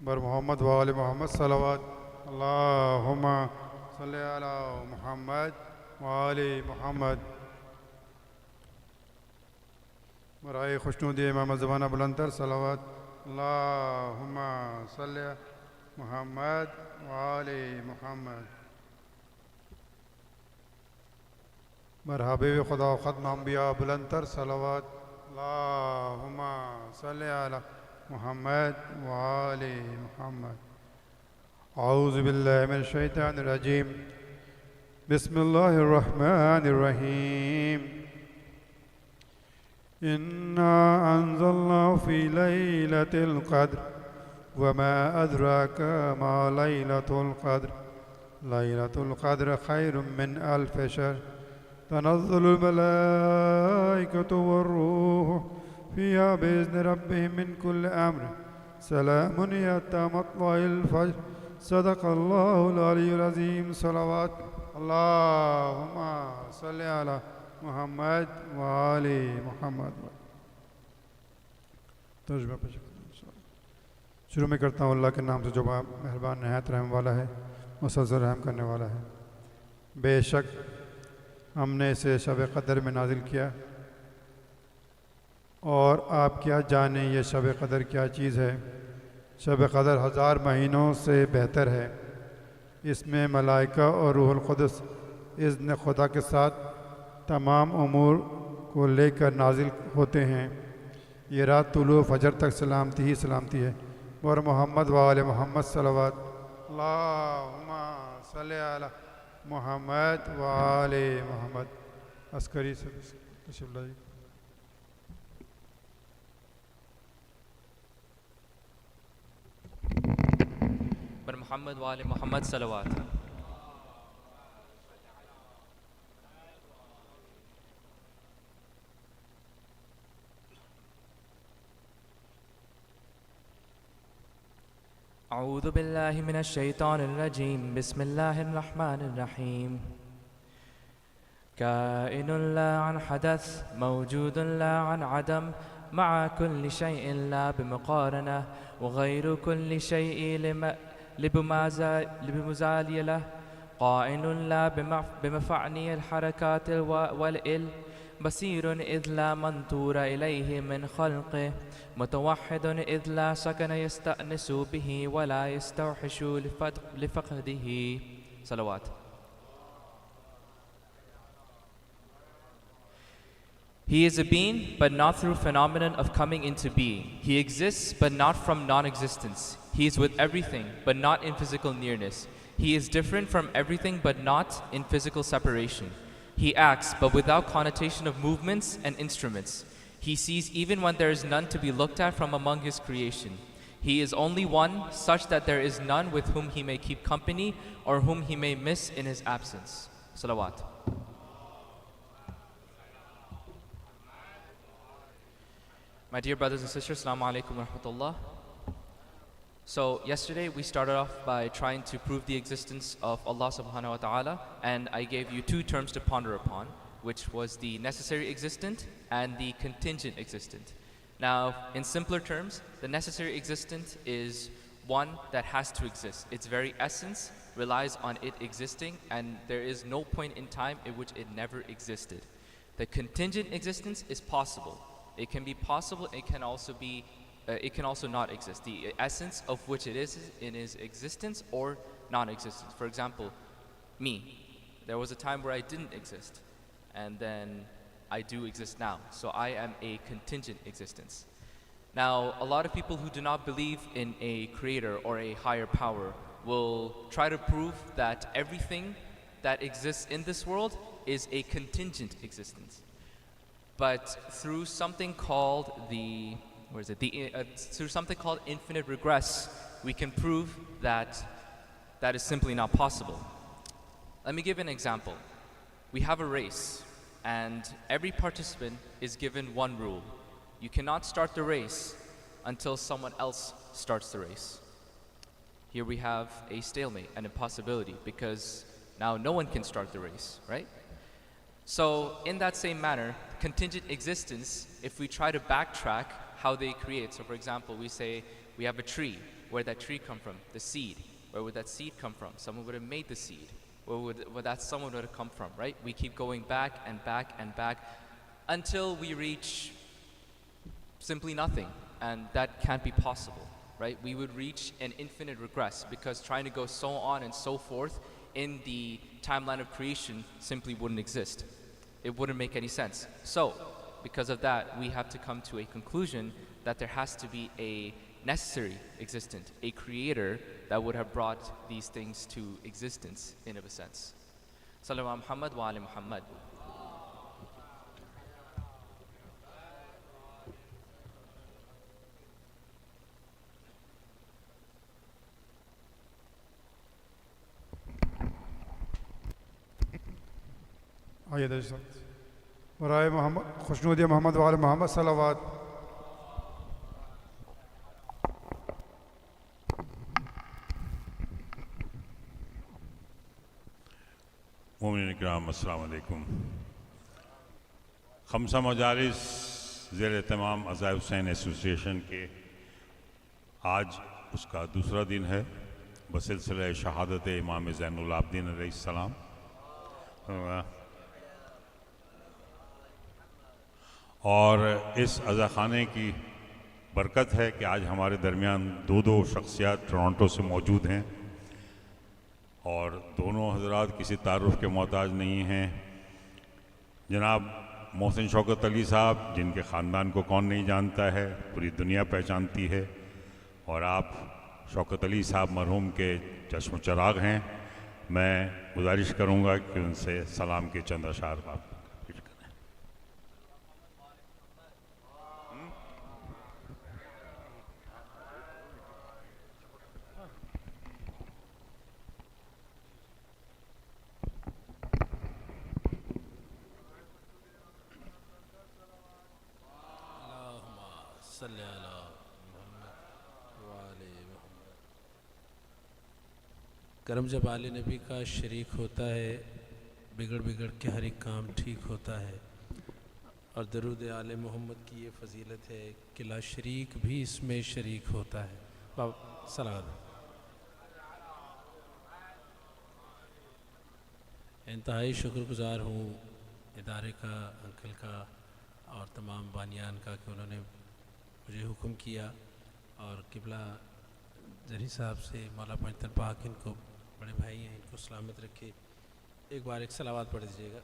بر محمد وآل محمد صلوات اللہم صلی علی محمد وآل محمد. برائے خوشنودی امام زمانہ بلندر صلوات اللہم صلی محمد وآل محمد. بر حبیب خدا و ختم انبیاء بلندر صلوات اللہم صلی علی محمد وآل محمد. اعوذ باللہ من الشیطان الرجیم. بسم اللہ الرحمن الرحیم. انا انزلناه فی لیلۃ القدر وما ادراک ما لیلۃ القدر لیلۃ القدر خیر من الف شہر تنزل الملائکۃ والروح فيها بإذن ربهم من كل أمر سلام حتى مطلع الفجر. صدق الله العلي العظيم. صلوات اللهم صل على محمد وآل محمد. ترجمہ شروع میں کرتا ہوں اللہ کے نام سے جو مہربان نہایت رحم والا ہے مسلسل رحم کرنے والا ہے. بے شک ہم نے اسے شب قدر میں نازل کیا اور آپ کیا جانیں یہ شب قدر کیا چیز ہے. شب قدر 1000 مہینوں سے بہتر ہے. اس میں ملائکہ اور روح القدس اذن خدا کے ساتھ تمام امور کو لے کر نازل ہوتے ہیں. یہ رات طلوع فجر تک سلامتی ہی سلامتی ہے. اور محمد وآل محمد صلوات اللہم صلی علی محمد وآل محمد. عسکری سے تشریف لائیے. بر محمد وآل محمد صلوات. اعوذ باللہ من الشیطان الرجیم. بسم اللہ الرحمن الرحیم. کائن لا عن حدث موجود لا عن عدم مع كل شيء لا بمقارنة وغير كل شيء لبمزالي له. قائن لا بمفعني الحركات والإل بصير إذ لا منظور إليه من خلقه متوحد إذ لا سكن يستأنس به ولا يستوحش لفقده. صلوات. He is a being, but not through phenomenon of coming into being. He exists, but not from non-existence. He is with everything, but not in physical nearness. He is different from everything, but not in physical separation. He acts, but without connotation of movements and instruments. He sees even when there is none to be looked at from among his creation. He is only one, such that there is none with whom he may keep company or whom he may miss in his absence. Salawat. My dear brothers and sisters, Assalamu alaikum wa rahmatullah. So yesterday we started off by trying to prove the existence of Allah subhanahu wa ta'ala, and I gave you two terms to ponder upon, which was the necessary existent and the contingent existent. Now, in simpler terms, the necessary existent is one that has to exist. Its very essence relies on it existing, and there is no point in time in which it never existed. The contingent existence is possible. It can be possible, it can also not exist. The essence of which it is in its existence or non-existence. For example, me. There was a time where I didn't exist, and then I do exist now. So I am a contingent existence. Now, a lot of people who do not believe in a creator or a higher power will try to prove that everything that exists in this world is a contingent existence. But through something called through something called infinite regress, we can prove that that is simply not possible. Let me give an example. We have a race, and every participant is given one rule. You cannot start the race until someone else starts the race. Here we have a stalemate, an impossibility, because now no one can start the race, right? So in that same manner, contingent existence, if we try to backtrack how they create. So for example, we say we have a tree. Where did that tree come from? The seed. Where would that seed come from? Someone would have made the seed. Where would that someone would have come from, right? We keep going back and back and back until we reach simply nothing, and that can't be possible, right? We would reach an infinite regress, because trying to go so on and so forth in the timeline of creation simply wouldn't exist. It wouldn't make any sense. So, because of that, we have to come to a conclusion that there has to be a necessary existent, a creator that would have brought these things to existence in of a sense. Sallallahu ala Muhammad wa ala Muhammad. آئیے درج برائے محمد خوشنودی محمد وآل محمد صلوات. مومنین اکرام السلام علیکم. خمسہ مجالس زیر اہتمام عزا-e-Hussain ایسوسیشن کے آج اس کا دوسرا دن ہے بسلسلہ شہادت امام زین العابدین علیہ السلام. اور اس عزا خانے کی برکت ہے کہ آج ہمارے درمیان دو شخصیات ٹورانٹو سے موجود ہیں، اور دونوں حضرات کسی تعارف کے محتاج نہیں ہیں. جناب محسن شوکت علی صاحب، جن کے خاندان کو کون نہیں جانتا ہے، پوری دنیا پہچانتی ہے، اور آپ شوکت علی صاحب مرحوم کے چشم و چراغ ہیں. میں گزارش کروں گا کہ ان سے سلام کے چند اشعار آپ پیش کریں. صلی اللہ محمد وآل محمد. کرم جب آل نبی کا شریک ہوتا ہے، بگڑ کے ہر ایک کام ٹھیک ہوتا ہے، اور درود آل محمد کی یہ فضیلت ہے کہ لا شریک بھی اس میں شریک ہوتا ہے. صلوات. انتہائی شکر گزار ہوں ادارے کا، انکل کا اور تمام بانیان کا کہ انہوں نے مجھے حکم کیا، اور قبلہ جری صاحب سے مولا پنجتن پاک ان کو بڑے بھائی ہیں، ان کو سلامت رکھے. ایک بار ایک صلوات پڑھ دیجیے گا.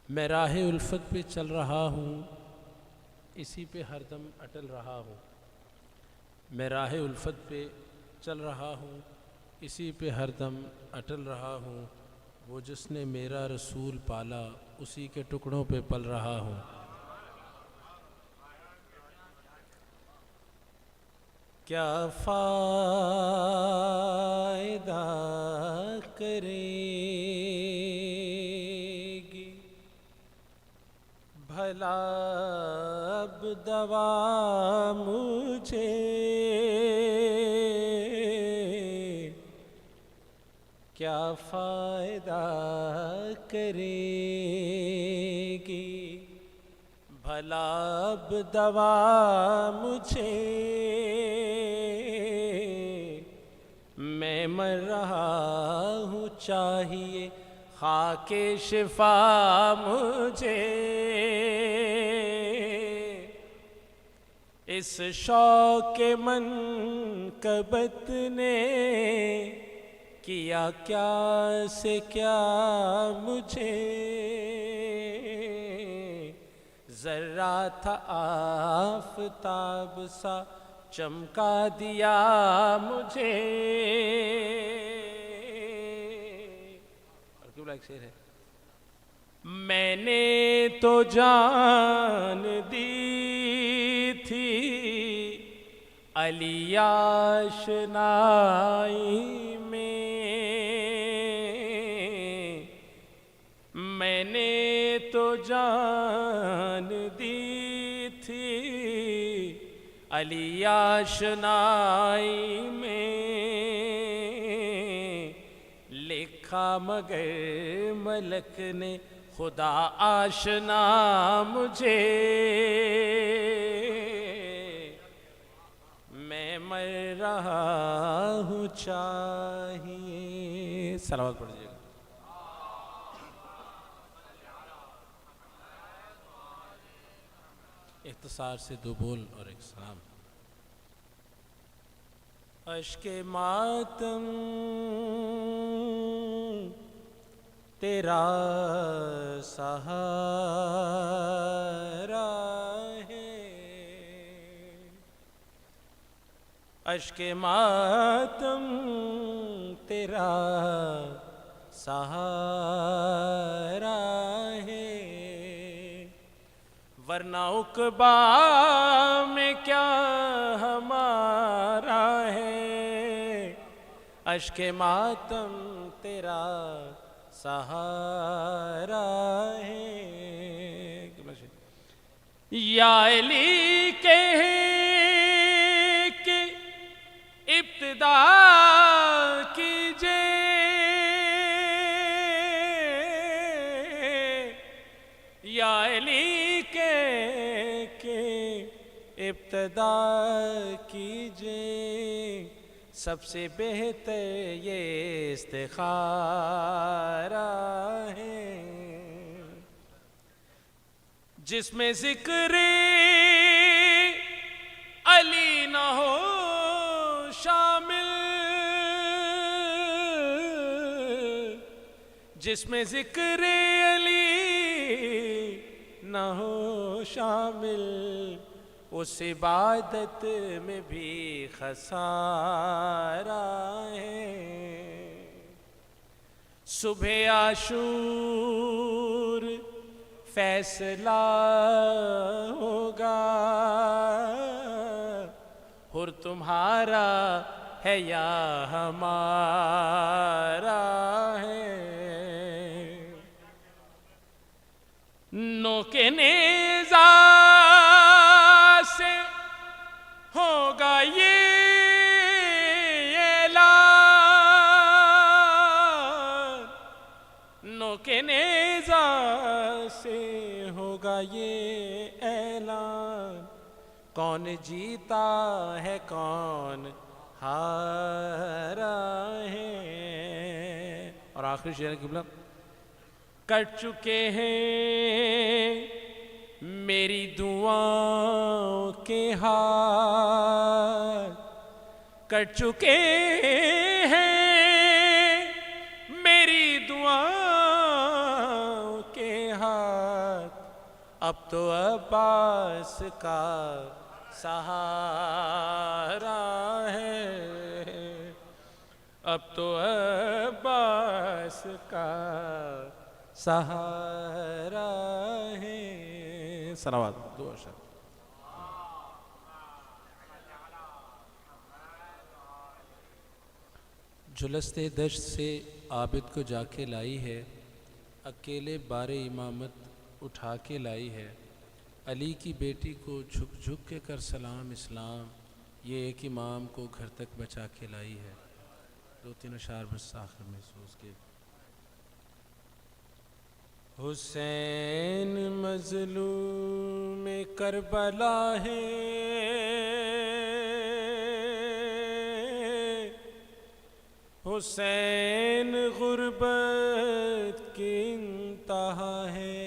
میں راہ الفت پہ چل رہا ہوں، اسی پہ ہر دم اٹل رہا ہوں. میں راہ الفت پہ چل رہا ہوں، اسی پہ ہر دم اٹل رہا ہوں. وہ جس نے میرا رسول پالا، اسی کے ٹکڑوں پہ پل رہا ہوں. کیا فائدہ کرے گی بھلا اب دوا مجھے، کیا فائدہ کرے گی بھلا اب دوا مجھے. میں مر رہا ہوں، چاہیے خاک شفا مجھے. اس شوق منقبت نے کیا کیا سے کیا مجھے. ذرہ تھا آفتاب سا چمکا دیا مجھے. اور کیوں لائک شعر ہے. میں نے تو جان دی تھی علی آشنائی میں، میں نے تو جان دی تھی علی آشنائی میں. لکھا دیکھا مگر ملک نے خدا آشنا مجھے، میں مر رہا ہوں چاہیے. صلوات پڑھ دیجیے گا. اختصار سے 2 بول اور 1 سلام. اشک ماتم تیرا سہارا ہے، اشک ماتم تیرا سہارا ہے، ورنہ عقبا میں کیا ہمارا ہے، اشک ماتم تیرا سہارا ہے. یا علی کہہ کے ابتدا کیجئے، یا علی کہہ کے ابتدا کیجئے، سب سے بہتر یہ استخارہ ہے، جس میں ذکر علی نہ ہو شامل، جس میں ذکر علی نہ ہو شامل، اس عبادت میں بھی خسارہ ہے. صبح عاشور فیصلہ ہوگا، حر تمہارا ہے یا ہمارا ہے، نو کے نیزہ سے ہوگا یہ اعلان، نو کے نیزہ سے ہوگا یہ اعلان، کون جیتا ہے کون ہارا ہے. اور آخری شعر قبلہ. کٹ چکے ہیں میری دعاؤں کے ہاتھ، کٹ چکے ہیں میری دعاؤں کے ہاتھ، اب تو عباس کا سہارا ہے، اب تو عباس کا سہارا ہے. صلوات دو اشار. جلستے دشت سے عابد کو جا کے لائی ہے، اکیلے بار امامت اٹھا کے لائی ہے، علی کی بیٹی کو جھک جھک کے کر سلام اسلام، یہ ایک امام کو گھر تک بچا کے لائی ہے. 2-3 اشعار بس آخر محسوس کے. حسین مظلوم کربلا ہے، حسین غربت کی انتہا ہے،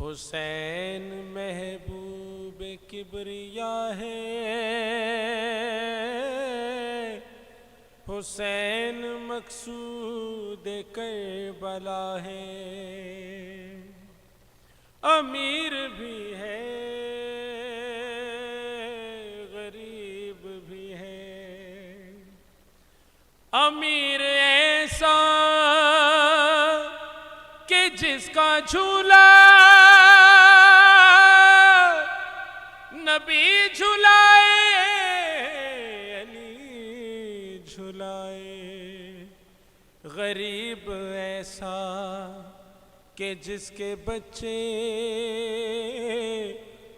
حسین محبوب کبریا ہے، حسین مقصود کربلا ہے، امیر بھی ہے غریب بھی ہے، امیر ایسا کہ جس کا جھولا نبی جھلائے، غریب ایسا کہ جس کے بچے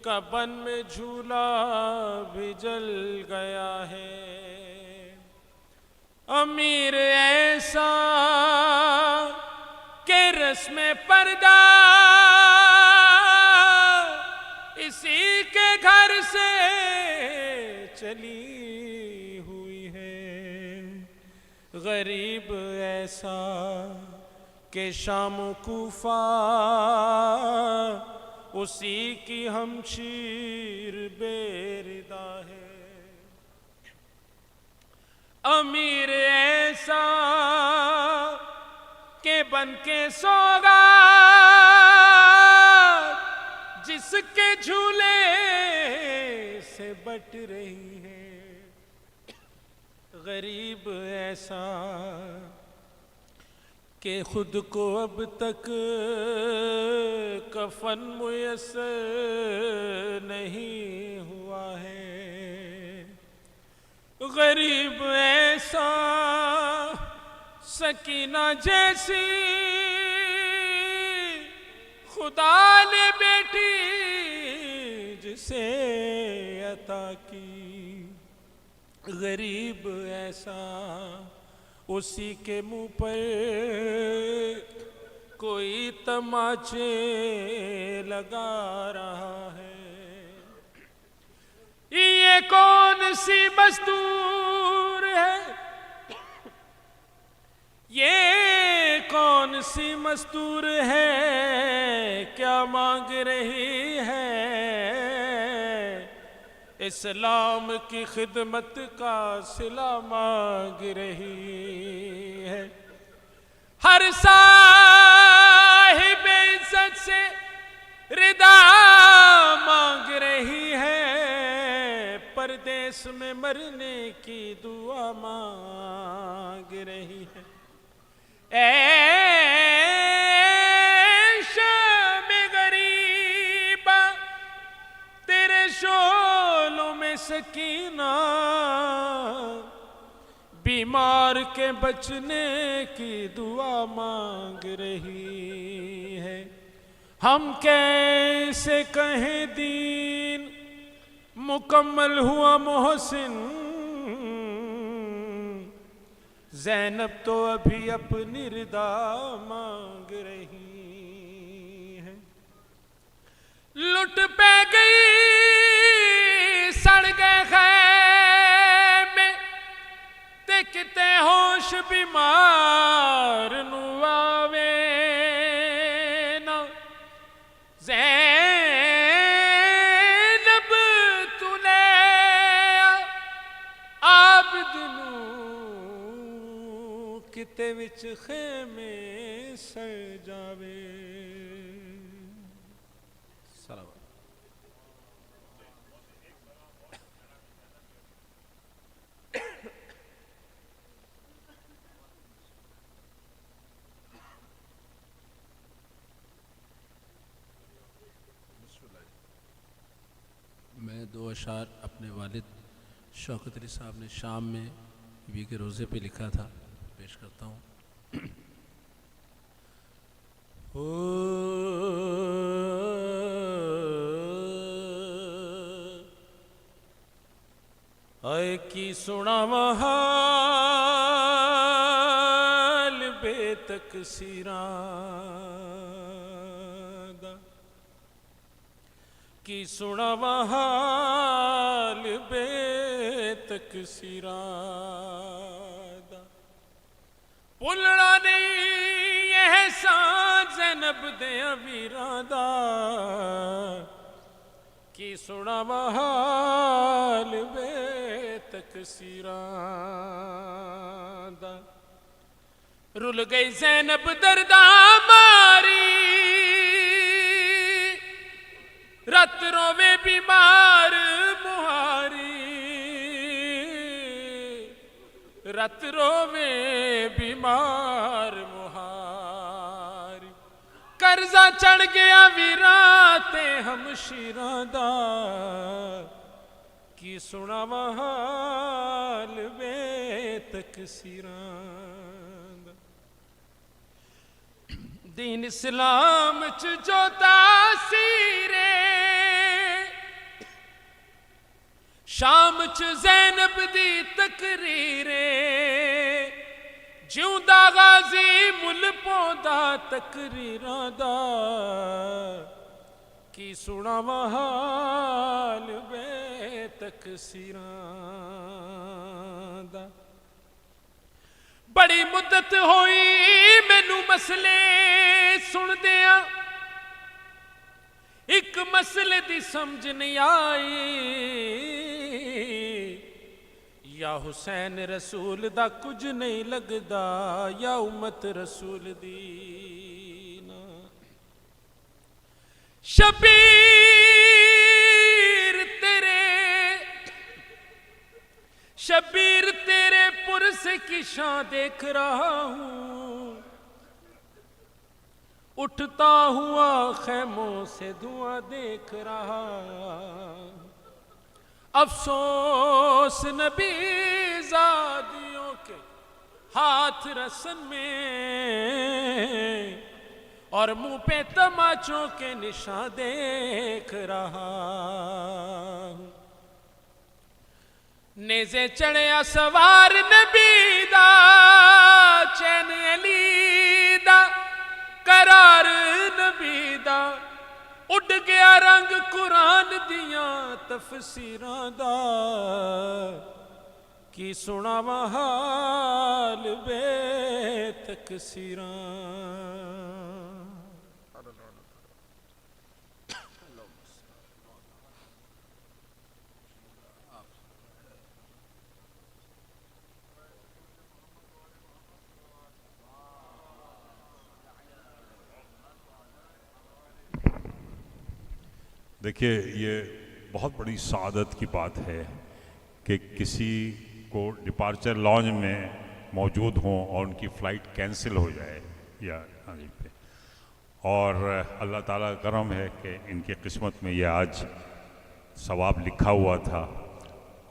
کا بن میں جھولا بھی جل گیا ہے، امیر ایسا کہ رسم پردہ اسی کے گھر سے چلی ہوئی ہے، غریب ایسا کہ شام و کوفہ اسی کی ہمشیر بے ردا ہے، امیر ایسا کہ بن کے سوگا جس کے جھولے سے بٹ رہی ہے، غریب ایسا کہ خود کو اب تک کفن میسر نہیں ہوا ہے، غریب ایسا سکینہ جیسی خدا نے بیٹی جسے عطا کی، غریب ایسا اسی کے منہ پر کوئی تماچے لگا رہا ہے، یہ کون سی مستور ہے، یہ کون سی مستور ہے، کیا مانگ رہی ہے، اسلام کی خدمت کا صلہ مانگ رہی ہے، ہر صاحب عزت سے ردا مانگ رہی ہے، پردیس میں مرنے کی دعا مانگ رہی ہے، اے شام غریبا تیرے شعلوں میں سکینہ بیمار کے بچنے کی دعا مانگ رہی ہے، ہم کیسے کہیں دین مکمل ہوا محسن، زینب تو ابھی اپنی ردا مانگ رہی ہے، لٹ پہ گئی سڑ گئے خیمے تے کتے ہوش بیمار نو آوے نا، زینب تو لے عابد نو کتے وچ خیمے سڑ جاوے، سلام میں دو اشعار اپنے والد شوکت علی صاحب نے شام میں بیوی کے روزے پہ لکھا تھا، پیش کرتا ہوں۔ اے کی سناواں حال بے تقصیراں دا، کی سناواں حال بے تقصیراں دا، بھلنا نہیں احسان زینب دے امیراں دا، کی سناواں حال بے تقصیراں دا، رل گئی زینب درداں ماری، رت روے بیمار مہاری، رت روے بیمار مہاری، قرضہ چڑھ گیا ویراں تے ہمشیراں دا، کی سناواں حال بے تقصیراں دا، دین اسلام چ جو تاثیرے شام چ زینب دی تقریرے، جیوندا غازی مل پوندا تقریراں دا کی سناواں حال بے تقصیراں دا بڑی مدت ہوئی مینوں مسئلے سن دیاں ایک مسئلے دی سمجھ نہیں آئی یا حسین رسول دا کچھ نہیں لگدا یا امت رسول دی نا شبیر تیرے پرس کی شان دیکھ رہا ہوں اٹھتا ہوا خیموں سے دھواں دیکھ رہا افسوس نبی زادیوں کے ہاتھ رسن میں اور منہ پہ تماچوں کے نشان دیکھ رہا نیزے چڑھیا سوار نبی دا چین علی دا قرار نبی دا اڈ گیا رنگ قرآن دیاں تفسیراں دا کی سناواں حال بے تقصیراں دیکھیے یہ بہت بڑی سعادت کی بات ہے کہ کسی کو ڈپارچر لانج میں موجود ہوں اور ان کی فلائٹ کینسل ہو جائے یا پہ اور اللہ تعالیٰ کا کرم ہے کہ ان کی قسمت میں یہ آج ثواب لکھا ہوا تھا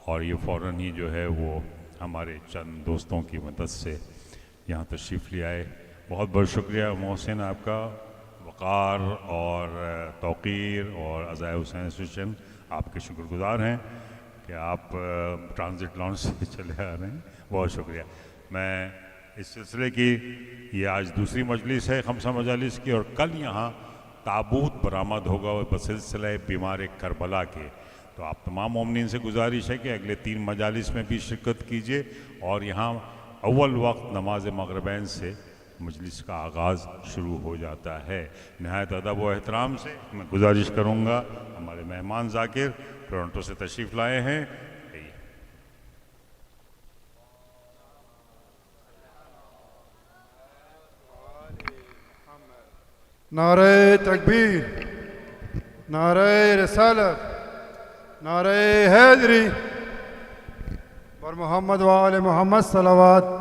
اور یہ فوراً ہی جو ہے وہ ہمارے چند دوستوں کی مدد سے یہاں تشریف لے آئے. بہت بہت شکریہ محسن آپ کا. وقار اور توقیر اور عزا-e-حسین ایسوسیشن آپ کے شکر گزار ہیں کہ آپ ٹرانزٹ لانچ سے چلے آ رہے ہیں. بہت شکریہ. میں اس سلسلے کی یہ آج دوسری مجلس ہے خمسہ مجالس کی اور کل یہاں تابوت برآمد ہوگا بسلسلہ بیمار کربلا کے. تو آپ تمام مومنین سے گزارش ہے کہ اگلے 3 مجالس میں بھی شرکت کیجیے اور یہاں اول وقت نماز مغربین سے مجلس کا آغاز شروع ہو جاتا ہے. نہایت ادب و احترام سے میں گزارش کروں گا ہمارے مہمان ذاکر ٹورنٹو سے تشریف لائے ہیں. نعرہ تکبیر، نعرہ رسالت، نعرہ حیدری اور محمد و آل محمد صلوات.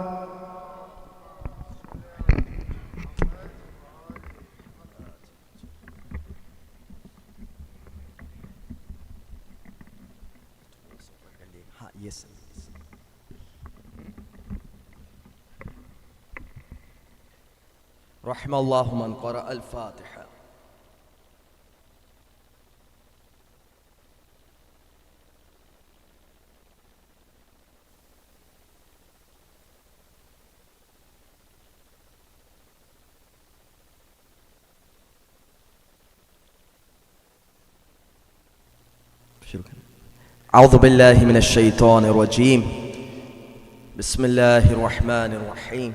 رحم الله من قرأ الفاتحة. أعوذ بالله من الشيطان الرجيم. بسم الله الرحمن الرحيم.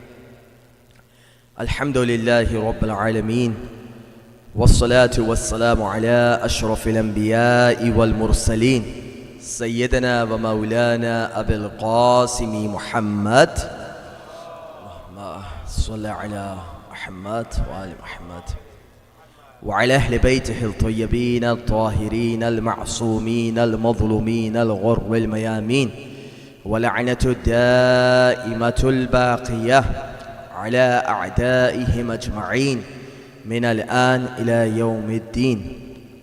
الحمد لله رب العالمين والصلاة والسلام على أشرف الأنبياء والمرسلين سيدنا ومولانا أبي القاسم محمد. اللهم صل على محمد وآل محمد وعلى أهل بيته الطيبين الطاهرين المعصومين المظلومين الغر الميامين ولعنة الدائمة الباقية على أعدائهم أجمعين من الآن إلى يوم الدين.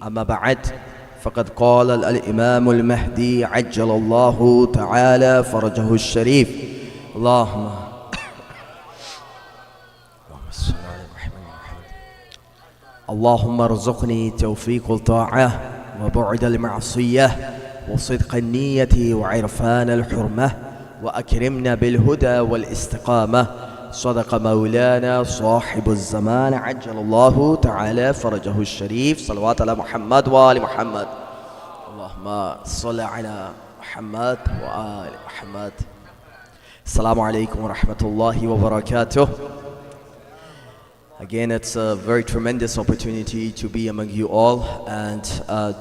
أما بعد فقد قال الإمام المهدي عجل الله تعالى فرجه الشريف اللهم صل على محمد. اللهم ارزقني توفيق الطاعة وبعد المعصية وصدق النية وعرفان الحرمة وأكرمنا بالهدى والاستقامة صدق مولانا صاحب الزمان عجل الله تعالى فرجه الشريف صلوات على محمد وآل محمد اللهم صل على محمد وآل محمد. Assalamu alaikum wa rahmatullahi wa barakatuh. Again, it's a very tremendous opportunity to be among you all and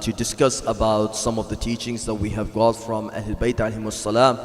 to discuss about some of the teachings that we have got from Ahlul Bayt alayhimus salam,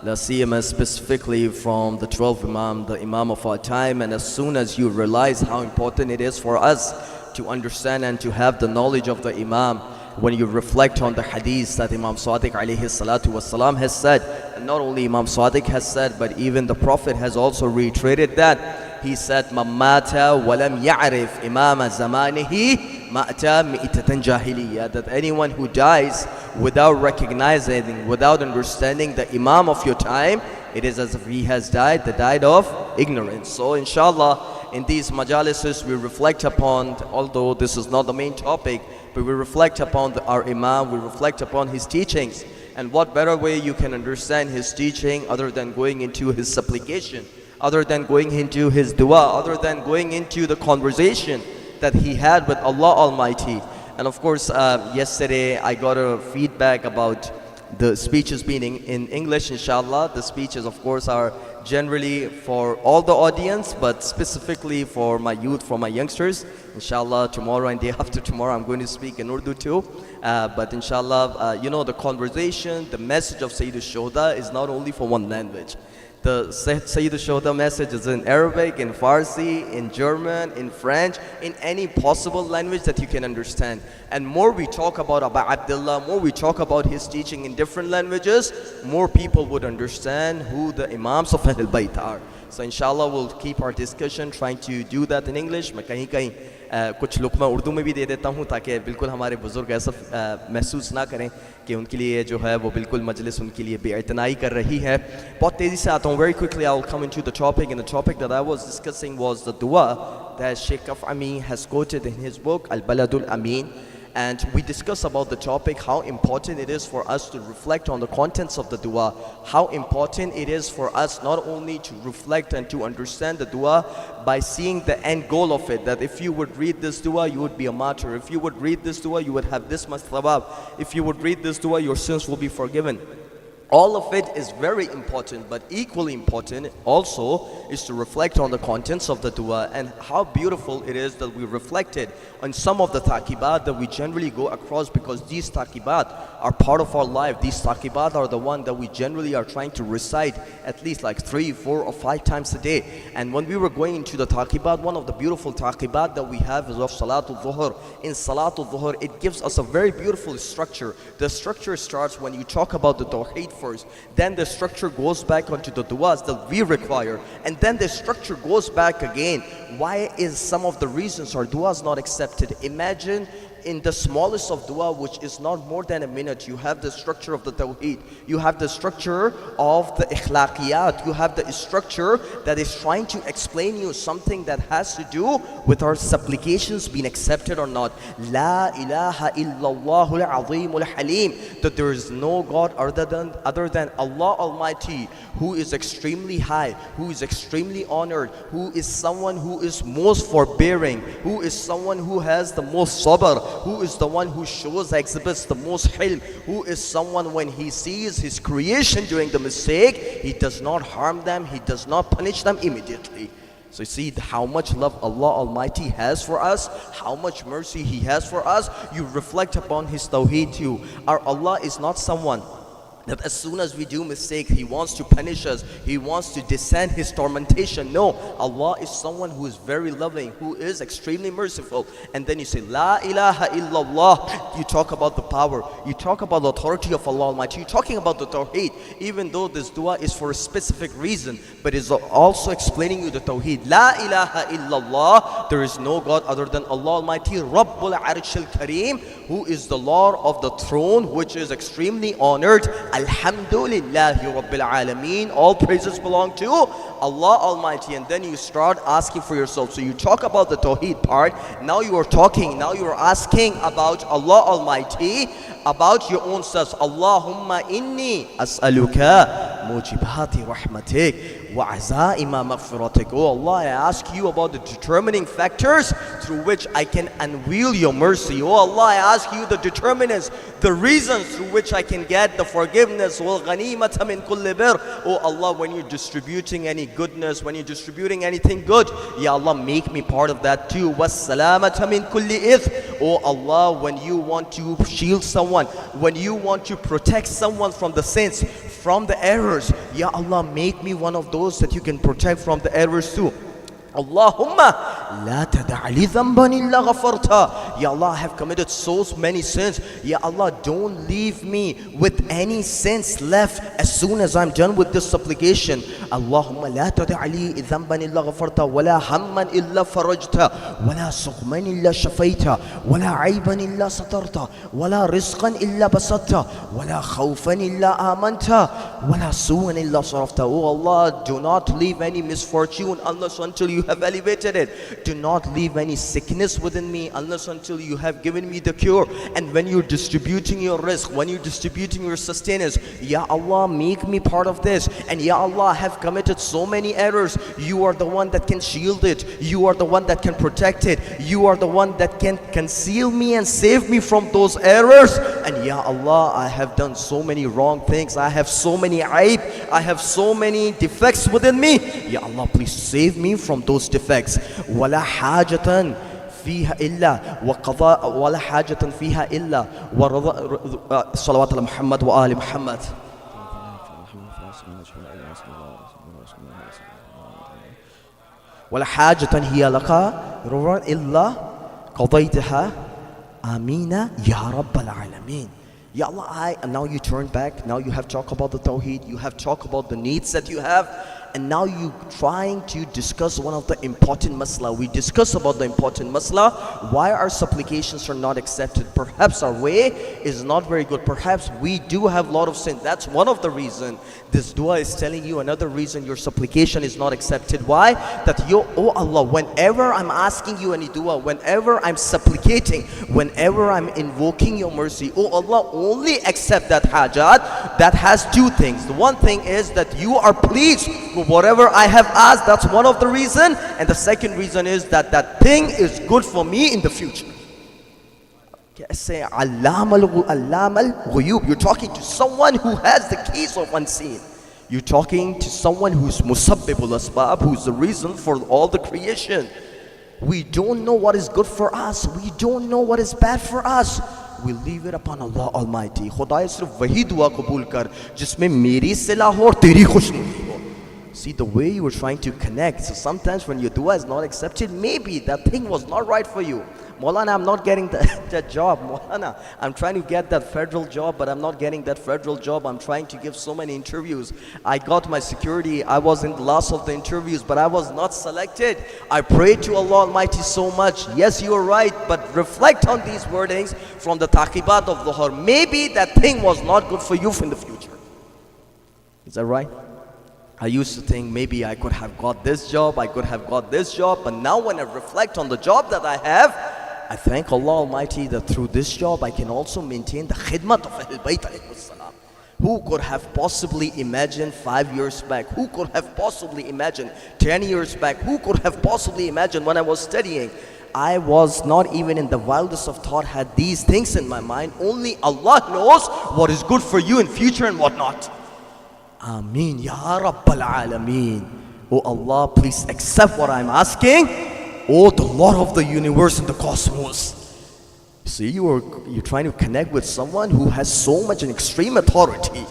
la siyama specifically from the 12 Imam, the Imam of our time. And as soon as you realize how important it is for us to understand and to have the knowledge of the Imam, when you reflect on the hadith that Imam Sadiq alayhi salatu wasalam has said, and not only Imam Sadiq has said, but even the Prophet has also reiterated that. He said, Mamata walam ya'rif imama zamanihi ma'ata mi'itatan jahiliya, that anyone who dies without recognizing, without understanding the Imam of your time, it is as if he has died, the died of ignorance. So inshallah, in these majalises we reflect upon, although this is not the main topic, but we reflect upon our Imam, we reflect upon his teachings. And what better way you can understand his teaching other than going into his supplication, other than going into his dua, other than going into the conversation that he had with Allah Almighty. And of course, yesterday I got a feedback about the speeches being in English. Inshallah, the speeches of course are generally for all the audience, but specifically for my youth, for my youngsters. Inshallah, tomorrow and day after tomorrow I'm going to speak in Urdu too. But inshallah, you know, the conversation, the message of Sayyid al-Shuhada is not only for one language. The Sayyid al-Shuhada message is in Arabic, in Farsi, in German, in French, in any possible language that you can understand. And more we talk about Abu Abdullah, more we talk about his teaching in different languages, more people would understand who the Imams of Ahlul Bayt are. So inshallah we'll keep our discussion trying to do that in English. मैं कहीं कुछ लुकमा उर्दू में भी दे देता हूँ ताकि बिल्कुल हमारे बुजुर्ग ऐसा महसूस ना करें कि उनके लिए जो है वो बिल्कुल मजलिस उनके लिए बेइतनाई कर रही है. बहुत तेज़ी से आता हूँ. Very quickly I will come into the topic, and the topic that I was discussing was the dua that Sheikh Af'ami has quoted in his book Al-Baladul Amin. And we discuss about the topic, how important it is for us to reflect on the contents of the dua, how important it is for us not only to reflect and to understand the dua by seeing the end goal of it, that if you would read this dua you would be a martyr, if you would read this dua you would have this much thawab, if you would read this dua your sins will be forgiven. All of it is very important, but equally important also is to reflect on the contents of the dua and how beautiful it is that we reflected on some of the taqibat that we generally go across, because these taqibat are part of our life. These taqibat are the one that we generally are trying to recite at least like 3, 4 or 5 times a day. And when we were going into the taqibat, one of the beautiful taqibat that we have is of Salatul Dhuhr. In Salatul Dhuhr, it gives us a very beautiful structure. The structure starts when you talk about the Tawheed first, then the structure goes back onto the duas that we require, and then the structure goes back again. Why is some of the reasons our duas not accepted? Imagine in the smallest of dua, which is not more than a minute, you have the structure of the tawheed, you have the structure of the ikhlaqiyat, you have the structure that is trying to explain you something that has to do with our supplications being accepted or not. La ilaha illallah al-azim al-halim, that there is no God other than Allah Almighty, who is extremely high, who is extremely honored, who is someone who is most forbearing, who is someone who has the most sabr, who is the one who exhibits the most hilm, who is someone when he sees his creation doing the mistake, he does not harm them, he does not punish them immediately. So you see how much love Allah Almighty has for us, how much mercy He has for us. You reflect upon His tawheed too. Our Allah is not someone that as soon as we do mistake, He wants to punish us, He wants to descend His tormentation. No, Allah is someone who is very loving, who is extremely merciful. And then you say, La ilaha illallah. You talk about the power, you talk about the authority of Allah Almighty, you're talking about the Tawheed, even though this dua is for a specific reason, but is also explaining you the Tawheed. La ilaha illallah, there is no God other than Allah Almighty, Rabbul Arshil Kareem, who is the Lord of the throne, which is extremely honored. Alhamdulillahi Rabbil Alameen, all praises belong to Allah Almighty. And then you start asking for yourself. So you talk about the Tawheed part, now you are asking about Allah Almighty, about your own self. Allahumma inni as'aluka mujibati rahmatik وَعَزَائِمَ مَغْفِرَتِكَ. Oh Allah, I ask you about the determining factors through which I can unveil your mercy. Oh Allah, I ask you the determinants, the reasons through which I can get the forgiveness. وَالْغَنِيمَةَ مِنْ كُلِّ بِرٍ. Oh Allah, when you're distributing any goodness, when you're distributing anything good, Ya Allah, make me part of that too. وَالسَّلَامَةَ مِنْ كُلِّ إِثْمٍ. Oh Allah, when you want to shield someone, when you want to protect someone from the sins, from the errors, Ya Allah, make me one of those that you can protect from the errors too. Allahumma la tada'li dhanban illa ghafarta. Ya Allah, I have committed so many sins. Ya Allah, don't leave me with any sins left as soon as I'm done with this supplication. Allahumma la tada'li dhanban illa ghafarta, wala hamman illa farajta, wala suqman illa shafayta, wala ayban illa satarta, wala rizqan illa basatta, wala khawfan illa amanta, wala su'an illa sarafta. Oh Allah, do not leave any misfortune unless until you have elevated it. Do not leave any sickness within me unless until you have given me the cure. And when you're distributing your rizq, when you're distributing your sustenance, Ya Allah, make me part of this. And Ya Allah, I have committed so many errors. You are the one that can shield it. You are the one that can protect it. You are the one that can conceal me and save me from those errors. And Ya Allah, I have done so many wrong things. I have so many aib. I have so many defects within me. Ya Allah, please save me from those defects. ولا حاجة فيها إلا وقضاء ولا حاجة فيها إلا ورضا صلوات على محمد وآل محمد. ولا حاجة هي لك إلا قضيتها آمين يا رب العالمين. Ya Allah, and now you turn back, now you have talked about the Tawheed, you have talked about the needs that you have, and now you trying to discuss one of the important masla. We discuss about the important masla, why our supplications are not accepted. Perhaps our way is not very good. Perhaps we do have a lot of sin. That's one of the reasons. This dua is telling you another reason your supplication is not accepted. Why? That you, oh Allah, whenever I'm asking you any dua, whenever I'm supplicating, whenever I'm invoking your mercy, oh Allah, only accept that hajat that has two things. The one thing is that you are pleased with whatever I have asked. That's one of the reason. And the second reason is that that thing is good for me in the future. Say Allam al-Ghuyub. You're talking to someone who has the keys of unseen. You're talking to someone who's Musabbibul Asbab, who's the reason for all the creation. We don't know what is good for us. We don't know what is bad for us. We leave it upon Allah Almighty. खुदाए सिर्फ वही दुआ कबूल कर जिसमें मेरी सलाह हो और तेरी खुशनुदी हो. See the way you were trying to connect. So sometimes when your dua is not accepted, maybe that thing was not right for you. Maulana, I'm not getting that job. Maulana, I'm trying to get that federal job, but I'm not getting that federal job. I'm trying to give so many interviews. I got my security. I was in the last of the interviews, but I was not selected. I prayed to Allah Almighty so much. Yes, you are right, but reflect on these wordings from the taqibat of Dhuhr. Maybe that thing was not good for you in the future. Is that right? I used to think maybe I could have got this job, I could have got this job, but now when I reflect on the job that I have, I thank Allah Almighty that through this job I can also maintain the khidmat of Ahl Bayt alayhi salam. Who could have possibly imagined 5 years back? Who could have possibly imagined 10 years back? Who could have possibly imagined when I was studying? I was not even in the wildest of thought had these things in my mind. Only Allah knows what is good for you in future and what not. Ameen Ya Rabbal Alameen. Oh Allah, please accept what I'm asking. Oh, the Lord of the universe and the cosmos. See, you're trying to connect with someone who has so much an extreme authority.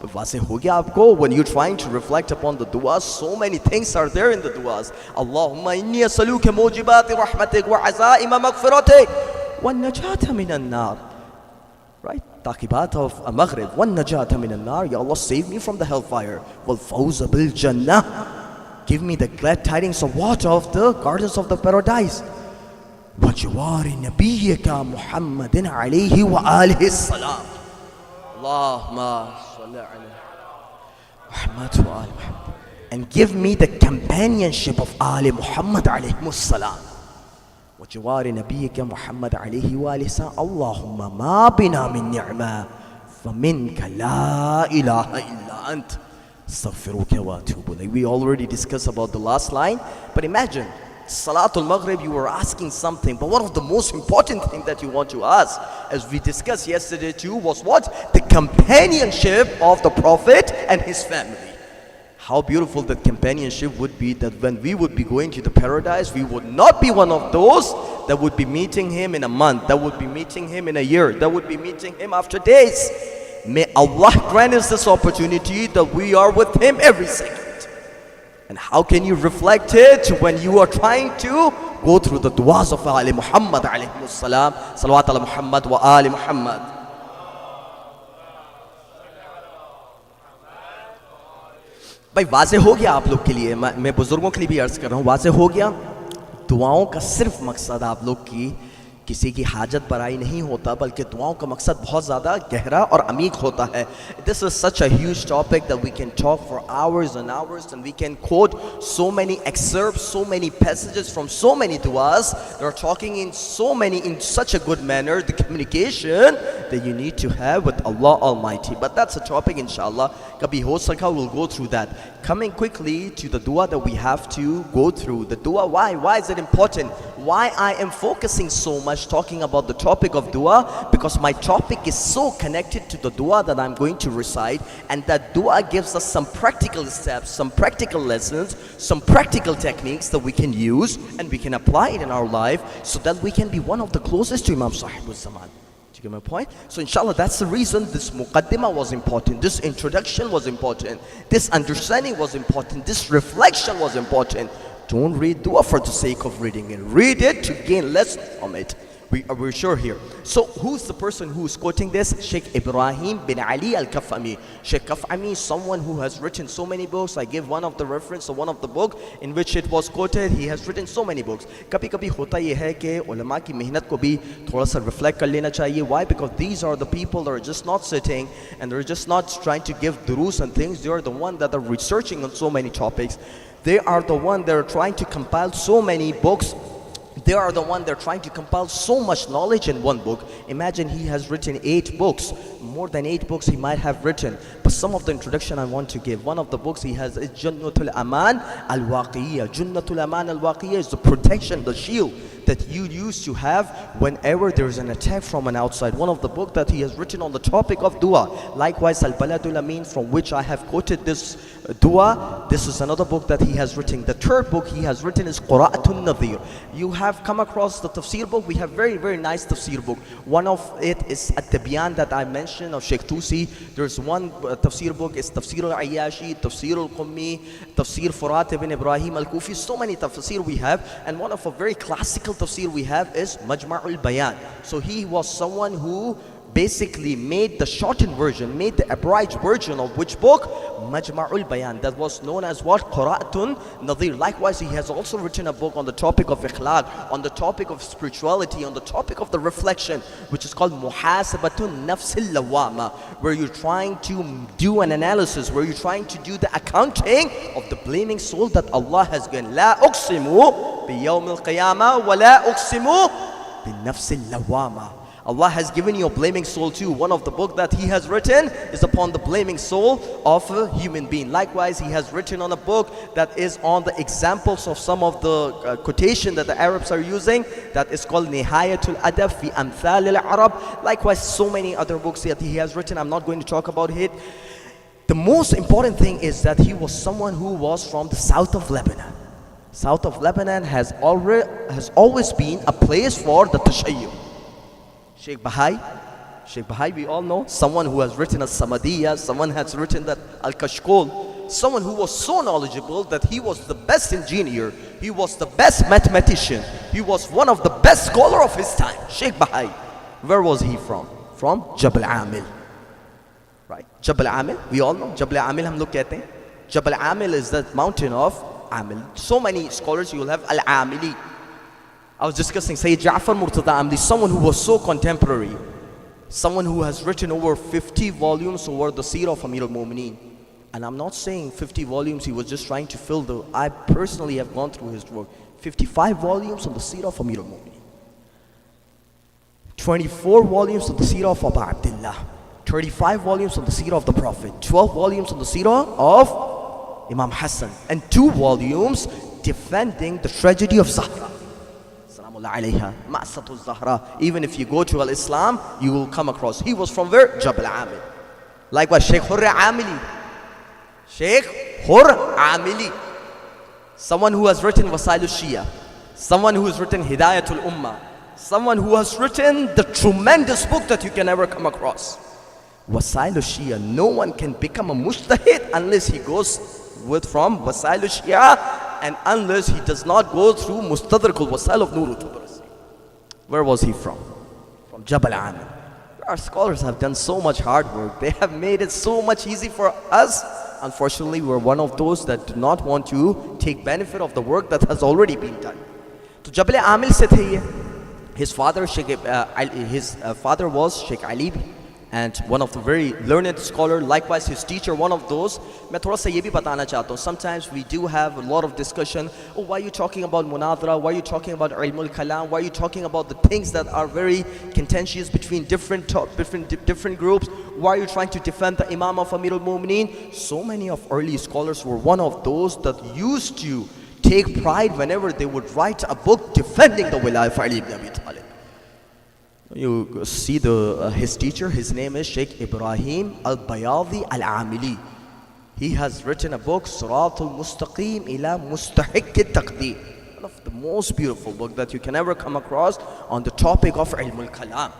When you're trying to reflect upon the du'as, so many things are there in the du'as. Allahumma inni asaluka mujibati rahmatik wa aza-e-ma maghfiratik wa najata minan nar. Right? Taqibat of a maghrib. Wa najata minan nar. Ya Allah, save me from the hellfire. Wal fawza bil jannah. Give me the glad tidings of what? Of the gardens of the paradise. وَجِوَارِ نَبِيِّكَ مُحَمَّدٍ عَلَيْهِ وَآلِهِ السَّلَامِ. Allahumma salli ala Muhammad wa ali Muhammad. And give me the companionship of Ali Muhammad alayhi salam. وَجِوَارِ نَبِيِّكَ مُحَمَّدٍ عَلَيْهِ وَآلِهِ السَّلَامِ. Allahumma ma bina min ni'ma فَمِنْكَ لَا إِلَهَ إِلَّا أَنْتَ Astaghfiruka wa atubu ilayk. We already discussed about the last line, but imagine, Salatul Maghrib, you were asking something, but one of the most important things that you want to ask, as we discussed yesterday too, was what? The companionship of the Prophet and his family. How beautiful that companionship would be, that when we would be going to the paradise, we would not be one of those that would be meeting him in a month, that would be meeting him in a year, that would be meeting him after days. May Allah grant us this opportunity that we are with him every second. And how can you reflect it when you are trying to go through the du'as of Ali Muhammad alayhi salam, salawat ala Muhammad wa Ali Muhammad. भाई वाज़े हो गया आप लोग के लिए, मैं बुजुर्गों के लिए भी अर्ज कर रहा हूँ, वाज़े हो गया। दुआओं का सिर्फ मकसद आप लोग की किसी की हाजत बराई नहीं होता, बल्कि दुआओं का मकसद बहुत ज़्यादा गहरा और अमीक होता है. This is such a huge topic that we can talk for hours and hours, and we can quote so many excerpts, so many passages from so many du'as. They are talking in such a good manner, the communication that you need to have with Allah Almighty. But that's a topic, inshallah. Kabhi ho saka, we'll go through that. Coming quickly to the dua that we have to go through. The dua, why? Why is it important? Why I am focusing so much talking about the topic of dua? Because my topic is so connected to the dua that I'm going to recite, and that dua gives us some practical steps, some practical lessons, some practical techniques that we can use and we can apply it in our life, so that we can be one of the closest to Imam Sahibul Zaman. Do you get my point? So inshallah, that's the reason this muqaddimah was important, this introduction was important, this understanding was important, this reflection was important. Don't read dua for the sake of reading it. Read it to gain lesson from it. We're sure here. So who's the person who's quoting this? Sheikh Ibrahim bin Ali al-Kafami. Sheikh Kafami is someone who has written so many books. I give one of the reference of one of the book in which it was quoted. He has written so many books. कभी कभी होता ये है कि उलमा की मेहनत को भी थोड़ा सा reflect कर लेना चाहिए. Why? Because these are the people that are just not sitting and they're just not trying to give durus and things. They are the ones that are researching on so many topics. They are the ones that are trying to compile so many books. They are the one that are trying to compile so much knowledge in one book. Imagine he has written 8 books. More than 8 books he might have written. But some of the introduction I want to give. One of the books he has is Jannatul Aman al-Waqiyya. Jannatul Aman al-Waqiyya is the protection, the shield that you used to have whenever there is an attack from an outside. One of the book that he has written on the topic of dua. Likewise, Al-Baladul Amin, from which I have quoted this dua. This is another book that he has written. The third book he has written is Qura'atun Nadhir. You have come across the tafsir book. We have very, very nice tafsir book. One of it is At-Tibyan that I mentioned of Sheikh Tusi. There's one tafsir book, is Tafsir al-Ayyashi, Tafsir al-Qummi, Tafsir Furat ibn Ibrahim al-Kufi. So many tafsir we have, and one of a very classical tafsir we have is Majma'ul Bayan. So he was someone who basically made the shortened version, made the abridged version of which book? Majma'ul Bayan. That was known as what? Qura'atun Nadhir. Likewise, he has also written a book on the topic of ikhlaq, on the topic of spirituality, on the topic of the reflection, which is called Muhasabatun Nafsil Lawama, where you're trying to do an analysis, where you're trying to do the accounting of the blaming soul that Allah has given. La uqsimu bi yawm al-qiyamah wa la uqsimu bi nafsil lawama. Allah has given you a blaming soul too. One of the book that he has written is upon the blaming soul of a human being. Likewise, he has written on a book that is on the examples of some of the quotation that the Arabs are using, that is called Nihayatul Adab fi Amthal al-Arab. Likewise, so many other books that he has written. I'm not going to talk about it. The most important thing is that he was someone who was from the south of Lebanon. South of Lebanon has always been a place for the Tashayyu. Sheikh Bahai, we all know, someone who has written a Samadiyya, someone has written that Al-Kashkol, someone who was so knowledgeable that he was the best engineer, he was the best mathematician, he was one of the best scholar of his time. Sheikh Bahai, where was he from? From Jabal Amil. Right? Jabal Amil, we all know, Jabal Amil hum log kehte hain. Jabal Amil is the mountain of Amil. So many scholars you will have Al-Amili. I was discussing Sayyid Ja'far Murtada Amli, someone who was so contemporary, someone who has written over 50 volumes over the seerah of Amir al-Mu'mineen. And I'm not saying 50 volumes, he was just trying to fill the, I personally have gone through his work. 55 volumes on the seerah of Amir al-Mu'mineen. 24 volumes of the seerah of Abu Abdullah. 35 volumes on the seerah of the Prophet, 12 volumes on the seerah of Imam Hassan, and 2 volumes defending the tragedy of Zahra. Salamullah alayha, Ma'satul Zahra. Even if you go to Al-Islam, you will come across. He was from where? Jabal Amil. Likewise, Sheikh Hurr Amili. Sheikh Hurr Amili. Someone who has written Wasail al-Shia. Someone who has written Hidayatul Ummah. Someone who has written the tremendous book that you can ever come across. Wasail al-Shia. No one can become a mujtahid unless he goes from Wasail al-Shia, and unless he does not go through Mustadrak al-Wasail of Nur al-Tabrasi. Where was he from? From Jabal Amil. Our scholars have done so much hard work. They have made it so much easy for us. Unfortunately, we're one of those that do not want to take benefit of the work that has already been done. So Jabal Amil se the ye. His father was Sheikh Ali, and one of the very learned scholar, likewise his teacher, one of those. मैं थोड़ा सा ये भी बताना चाहता हूँ. Sometimes we do have a lot of discussion. Oh, why are you talking about munadra? Why are you talking about ilmul kalam? Why are you talking about the things that are very contentious between different groups? Why are you trying to defend the Imam of Amirul Mu'mineen? So many of early scholars were one of those that used to take pride whenever they would write a book defending the wilayah of Ali ibn Abi Talib. You see his teacher, his name is Sheikh Ibrahim al-Bayadi al-Amili. He has written a book, Siratul Mustaqim ila Mustahiq al-Taqdeem. One of the most beautiful book that you can ever come across on the topic of Ilmul Kalam.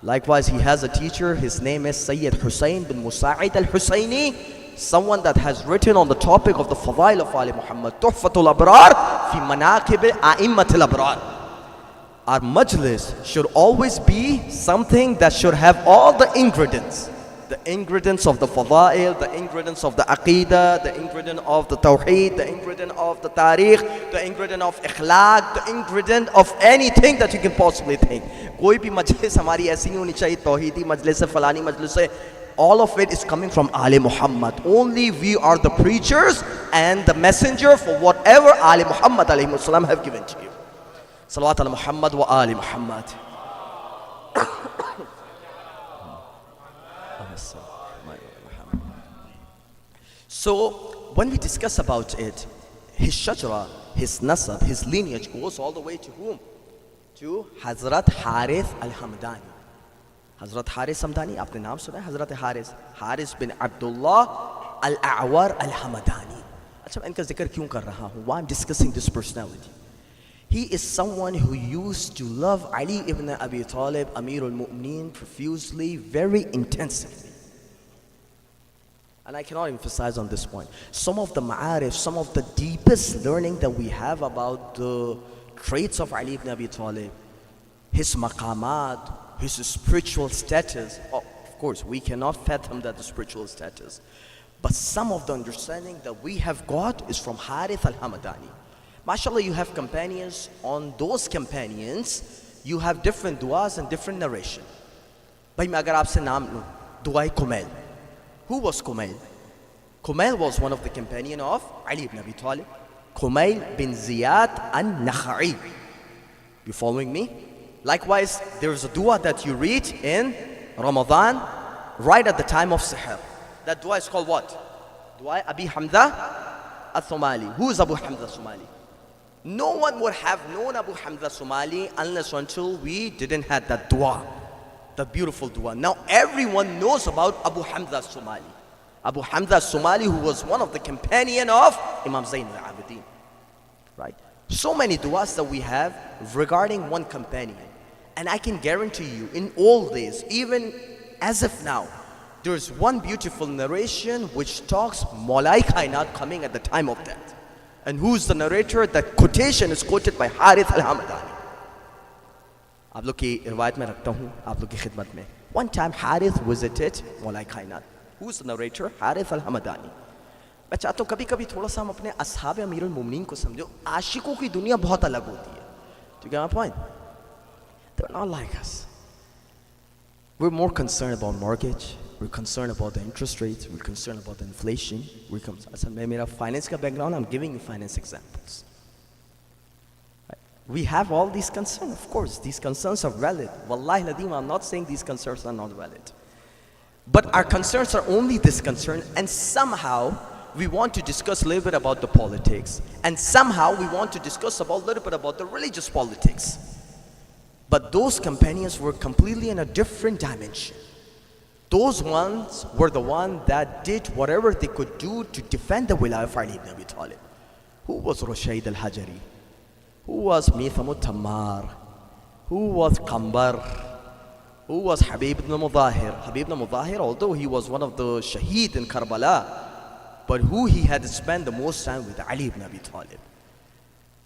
Likewise, he has a teacher, his name is Syed Hussain bin Musa'id al-Hussaini, someone that has written on the topic of the Fadail of Ali Muhammad, Tuhfatul Abrar fi Manaqib A'immatul Abrar. Our Majlis should always be something that should have all the ingredients. The ingredients of the Fadail, the ingredients of the Aqidah, the ingredient of the Tawheed, the ingredient of the Tariq, the ingredient of Ikhlaq, the ingredient of anything that you can possibly think. Koi bhi Majlis hamari aisi nahi honi chahiye, Tawheedi Majlis hai, Falani Majlis hai. All of it is coming from Ali Muhammad. Only we are the preachers and the messenger for whatever Ali Muhammad alayhi salam have given to you. Salawat ala Muhammad wa Ali Muhammad. So, when we discuss about it, his shajra, his nasab, his lineage goes all the way to whom? To Hazrat Harith al-Hamdani. Hazrat Harith Hamdani, aapne naam suna hai? Hazrat Harith. Harith bin Abdullah al-A'war al-Hamdani. Achha, main inka zikr kyun kar raha hu? Why I'm discussing this personality? He is someone who used to love Ali ibn Abi Talib, Amirul Mu'mineen, profusely, very intensively. And I cannot emphasize on this point. Some of the ma'arif, some of the deepest learning that we have about the traits of Ali ibn Abi Talib, his maqamat, his spiritual status. Oh, of course, we cannot fathom that the spiritual status. But some of the understanding that we have got is from Harith al-Hamdani. MashaAllah, you have companions. On those companions, you have different du'as and different narration. Bhai, main agar aapse naam lo, du'a Kumail. Who was Kumail? Kumail was one of the companion of Ali ibn Abi Talib. Kumail bin Ziyad al-Nakha'i. You following me? Likewise, there is a dua that you read in Ramadan, right at the time of Sihr. That dua is called what? Dua Abi Hamza al-Thumali. Who is Abu Hamza al-Thumali? No one would have known Abu Hamza al-Thumali unless until we didn't have that dua. The beautiful dua. Now everyone knows about Abu Hamza al-Thumali. Abu Hamza al-Thumali, who was one of the companion of Imam Zain al-Abidin. Right? So many duas that we have regarding one companion. And I can guarantee you, in all days, even as of now, there is one beautiful narration which talks Maulai Kainat coming at the time of death. And who's the narrator? That quotation is quoted by Harith al-Hamdani. आप लोग की रिवायत में रखता हूँ, आप लोग की खिदमत में. One time Harith visited Maulai Kainat. Who's the narrator? Harith al-Hamdani. मैं चाहता हूँ कभी कभी थोड़ा सा हम अपने असहाब अमीरुल मोमिनीन को समझो. आशिकों की दुनिया बहुत अलग होती है. Do you get my point? They're not like us. We're more concerned about mortgage. We're concerned about the interest rates. We're concerned about the inflation. मैं मेरा finance का background, I'm giving you finance examples. We have all these concerns. Of course, these concerns are valid. Wallahi Nadeem, I'm not saying these concerns are not valid. But our concerns are only this concern, and somehow we want to discuss a little bit about the politics, and somehow we want to discuss a little bit about the religious politics. But those companions were completely in a different dimension. Those ones were the ones that did whatever they could do to defend the wilayah of Ali ibn Abi Talib. Who was Rushayd al-Hajari? Who was Mitham al-Tammar? Who was Qambar? Who was Habib ibn Mudahir? Habib ibn Mudahir, although he was one of the shaheed in Karbala, but who he had spent the most time with, Ali ibn Abi Talib.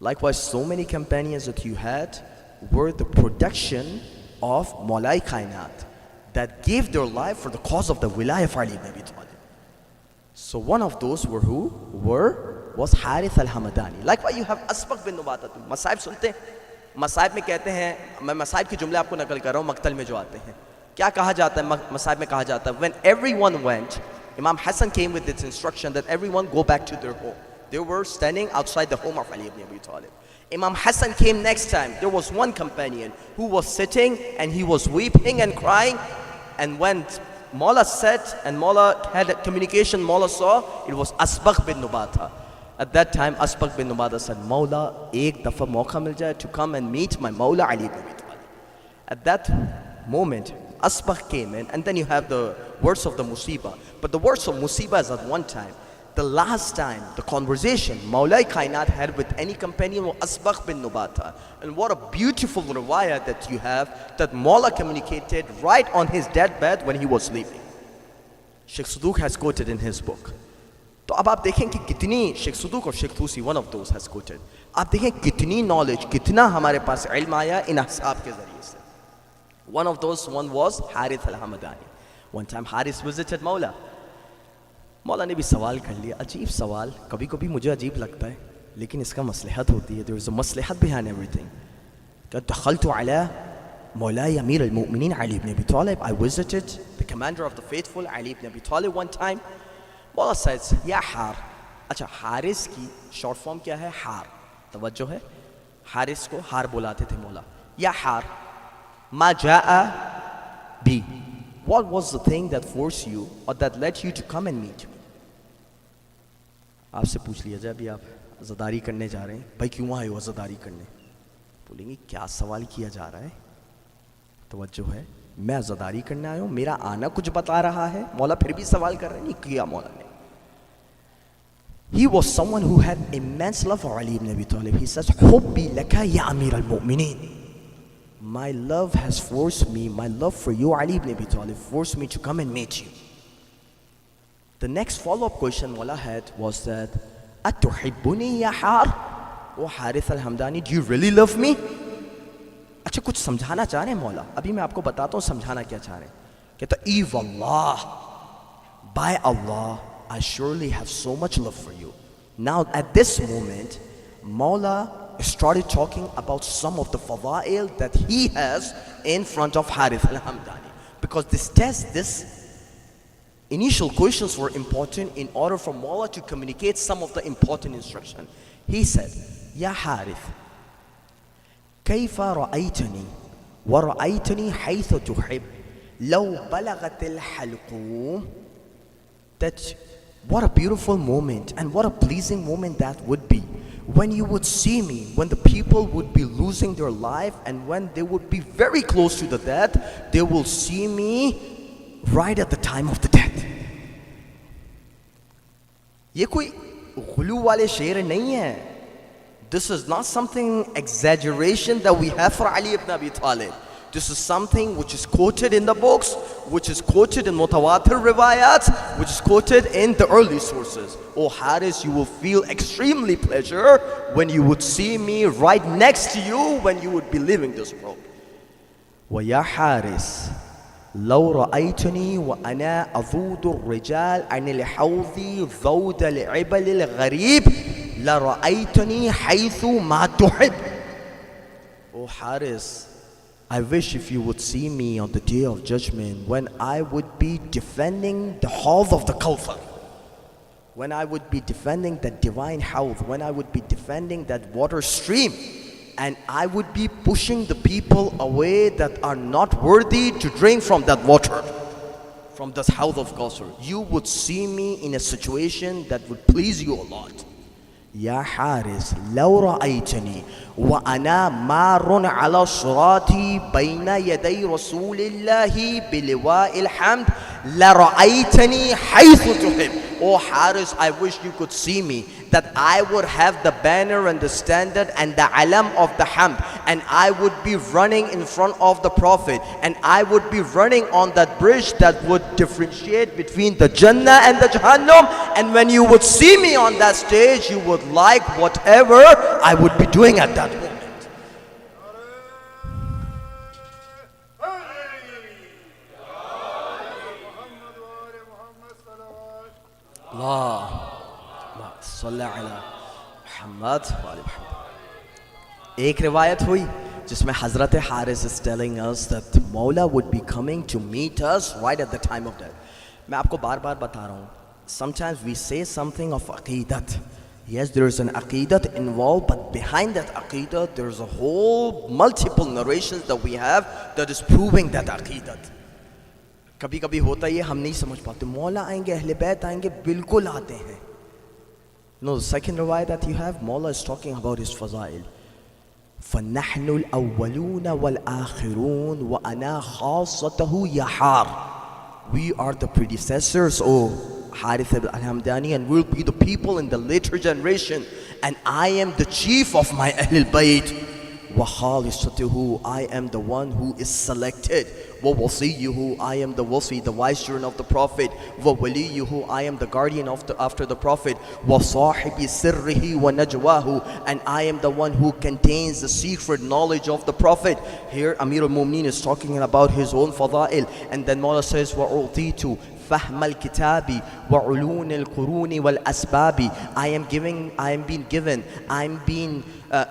Likewise, so many companions that you had were the production of Maulai Kainat that gave their life for the cause of the wilayah of Ali ibn Abi Talib. So one of those were who? Was Harith al-Hamadani. Likewise, you have Asbaq bin Nubata. Masaib सुनते? मसाइब में कहते हैं, मैं मसाइब के जुमले आपको नकल कर रहा हूँ मक्तल में जो आते हैं. क्या कहा जाता है मसाइब में? कहा जाता है, when everyone went, Imam Hassan came with its instruction that everyone go back to their home. They were standing outside the home of Ali ibn Abi Talib. Imam Hassan came next time. There was one companion who was sitting and he was weeping and crying, and when Mawla said and Mawla had a communication, Mawla saw, it was Asbaq bin Nubata. At that time, Asbaq bin Nubata said, Mawla, ek dafa mauka mil jaye to come and meet my Mawla Ali ibn Abi Talib. At that moment, Asbaq came in, and then you have the words of the Musibah. But the words of Musibah is at one time. The last time, the conversation Maulai Kainat had with any companion was Asbaq bin Nubata. And what a beautiful riwayah that you have, that Mawla communicated right on his deathbed when he was sleeping. Sheikh Suduq has quoted in his book. तो अब आप देखें कि कितनी शेख सुदूक और शेख तूसी, one of those has quoted, आप देखें कितनी knowledge, कितना हमारे पास इल्म आया इन अहसाब के ज़रिए से. One of those one was Harith al-Hamadani. One time Harith visited Mawla. मौला ने भी सवाल कर लिया, अजीब सवाल, कभी कभी मुझे अजीब लगता है, लेकिन इसका मसलहत होती है. There is a मसलहत behind everything. दखलतु अला मौलाई अमीर al-Mu'minin Ali ibn Abi Talib. I visited the commander of the faithful Ali ibn Abi Talib one time. Mawla says, या हार. अच्छा, हारिस की शॉर्ट फॉर्म क्या है? हार. तवज्जो है, हारिस को हार बुलाते थे मौला. या हार, मा जाआ B. What was the thing that forced you or that led you to come and meet me? आपसे पूछ लिया जाए, अभी आप अज़ादारी करने जा रहे हैं, भाई क्यों आए हो अज़ादारी करने? बोलेंगे क्या सवाल किया जा रहा है? तवज्जो है, मैं अज़ादारी करने आया हूँ, मेरा आना कुछ बता रहा है. मौला फिर भी सवाल कर रहे हैं, नहीं किया मौला ने. He was someone who had immense love for Ali ibn Abi Talib. He says, Hubbi laka ya Amir al-Mu'minin. My love has forced me, my love for you, Ali ibn Abi Talib, forced me to come and meet you. The next follow-up question Mawla had was that, Atuhibbuni ya Har? Oh Harith al-Hamdani, do you really love me? अच्छा, कुछ समझाना चाह रहे हैं मौला. अभी मैं आपको बताता हूँ समझाना क्या चाह रहे हैं. कहता, Eve Allah, by Allah, I surely have so much love for you. Now at this moment, Mawla started talking about some of the fada'il that he has in front of Harith al-Hamdani. Because this initial questions were important in order for Mawla to communicate some of the important instruction. He said, Ya Harith, كيف رأيتني ورأيتني حيث تحب لو بلغت الحلقوم. That what a beautiful moment and what a pleasing moment that would be when you would see me, when the people would be losing their life and when they would be very close to the death, they will see me right at the time of the death. ये कोई गुलू वाले शेर नहीं है. This is not something exaggeration that we have for Ali ibn Abi Talib. This is something which is quoted in the books, which is quoted in mutawatir riwayat, which is quoted in the early sources. Oh Haris, you will feel extremely pleasure when you would see me right next to you when you would be leaving this world. وَيَا حَارِسِ لو رأيتني وأنا أذود الرجال عن الحوض ذود العبل الغريب لرأيتني حيث ما تحب. Oh Haris, I wish if you would see me on the day of judgment when I would be defending the Hawd of the Kawthar, when I would be defending that divine Hawd, when I would be defending that water stream, and I would be pushing the people away that are not worthy to drink from that water. from this house of Kausar, you would see me in a situation that would please you a lot. يا حارس لو رأيتني وأنا مار على الصراط بين يدي رسول الله بلواء الحمد لرأيتني حيث تحب. Oh Haris, I wish you could see me, that I would have the banner and the standard and the alam of the hamd, and I would be running in front of the Prophet, and I would be running on that bridge that would differentiate between the Jannah and the Jahannam. And when you would see me on that stage, you would like whatever I would be doing at that moment. एक रिवायत हुई जिसमें हज़रत Haris is telling us that Mawla would be coming to meet us right at the time of death. मैं आपको बार बार बता रहा हूँ, sometimes we say something of aqidat. Yes, there is an aqidat involved, but behind that aqidat there is a whole multiple narrations that we have that is proving that aqidat. कभी कभी होता है हम नहीं समझ पाते, मौला आएंगे, अहले बैत आएंगे, बिल्कुल आते हैं. No, the second riwayah that you have, Mawla is talking about his fazail. فَنَحْنُ الْأَوَّلُونَ وَالْآخِرُونَ وَأَنَا خَاصَّتَهُ يَحَارِ. We are the predecessors, O Harith al-Hamdani, and we'll be the people in the later generation, and I am the chief of my Ahlul Bayt. وَخَالِصَتُهُ, I am the one who is selected. وَوَصِيُّهُ, I am the wasi, the vicegerent of the Prophet. وَوَلِيُّهُ, I am the guardian of after the Prophet. وَصَاحِبِ سِرِّهِ وَنَجْوَاهُ, and I am the one who contains the secret knowledge of the Prophet. Here Amir al-Mu'mineen is talking about his own fada'il, and then Mawla says, وَأُعْطِيتُ فهم الكتاب وعلون القرون والأسباب. I am being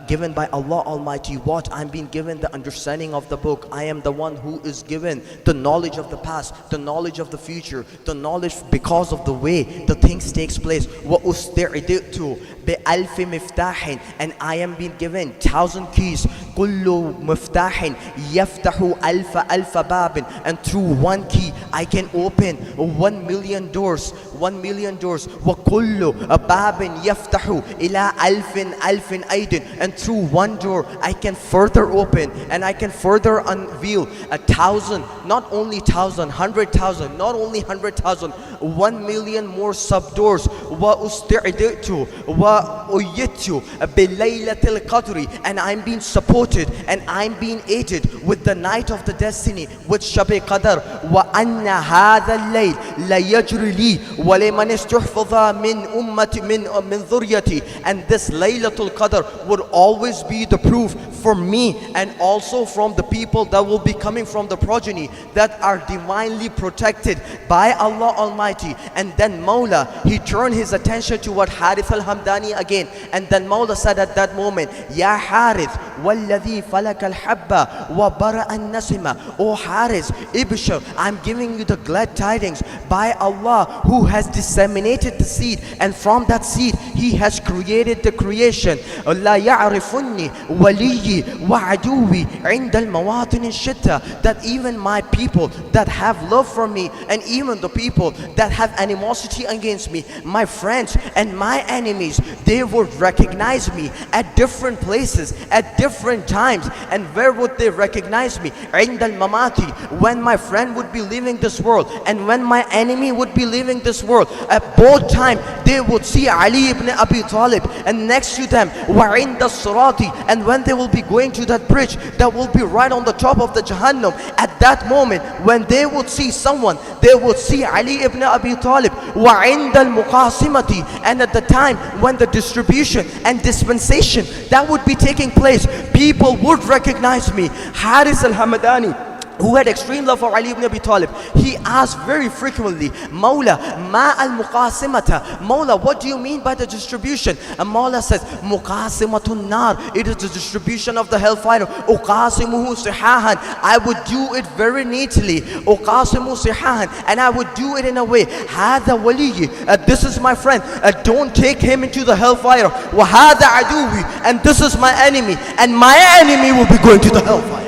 given by Allah Almighty. What? I'm being given the understanding of the book. I am the one who is given the knowledge of the past, the knowledge of the future, the knowledge because of the way the things takes place. وَأُسْتِعْدِئْتُ بِأَلْفِ مِفْتَاحٍ, and I am being given 1,000 keys. كُلُّ مِفْتَاحٍ يَفْتَحُ أَلْفَ بَابٍ, and through one key I can open 1,000,000 doors. 1,000,000 doors. وَكُلُّ بَابٍ يَفْتَحُ إِلَىٰ أَلْفٍ أَيْدٍ, and through one door I can further open and I can further unveil 1,000, not only 1,000, 100,000, not only 100,000, 1,000,000 more sub doors. وَأُسْتِعْدِئْتُ وَأُيِّدْتُ بِلَيْلَةِ الْقَدْرِ, and I'm being supported and I'm being aided with the night of the destiny, with Shab-e Qadr. وَأَنَّ هَذَا اللَّيْلَ لَيَجْرِ لِي وَلِمَنِ اسْتُحْفِظَ مِنْ أُمَّتِ مِنْ ذُرْيَتِي, and this Laylatul Qadr would always be the proof for me and also from the people that will be coming from the progeny that are divinely protected by Allah Almighty. And then Mawla, he turned his attention toward Harith al-Hamdani again, and then Mawla said at that moment, Ya Harith, وَالَّذِي فَلَكَ الْحَبَّ وَبَرَأَ النَّسِمَ. O Harith, Ibshar, I'm giving you the glad tidings by Allah who has disseminated the seed, and from that seed he has created the creation. لا يعرفني ولي وعدوي عند المواطن الشتى, that even my people that have love for me and even the people that have animosity against me, my friends and my enemies, they would recognize me at different places at different times. And where would they recognize me? عند الممات, when my friend would be leaving this world and when my enemy would be leaving this world. At both times they would see Ali ibn Abi Talib, and next to them وَعِنْدَ الصِّرَاطِ, and when they will be going to that bridge that will be right on the top of the Jahannam, at that moment when they would see someone, they would see Ali ibn Abi Talib. وَعِنْدَ الْمُقَاسِمَةِ, and at the time when the distribution and dispensation that would be taking place, people would recognize me. Haris al-Hamadani, who had extreme love for Ali ibn Abi Talib, he asked very frequently, Mawla, ma al-muqasimata, Mawla, what do you mean by the distribution? And Mawla says, muqasimatun nar, it is the distribution of the hellfire. Uqasimuhu sihahan, I would do it very neatly. Uqasimu sihahan, and I would do it in a way. Hada waliyi, this is my friend, don't take him into the hellfire. Wa hada aduwi, and this is my enemy, and my enemy will be going to the hellfire.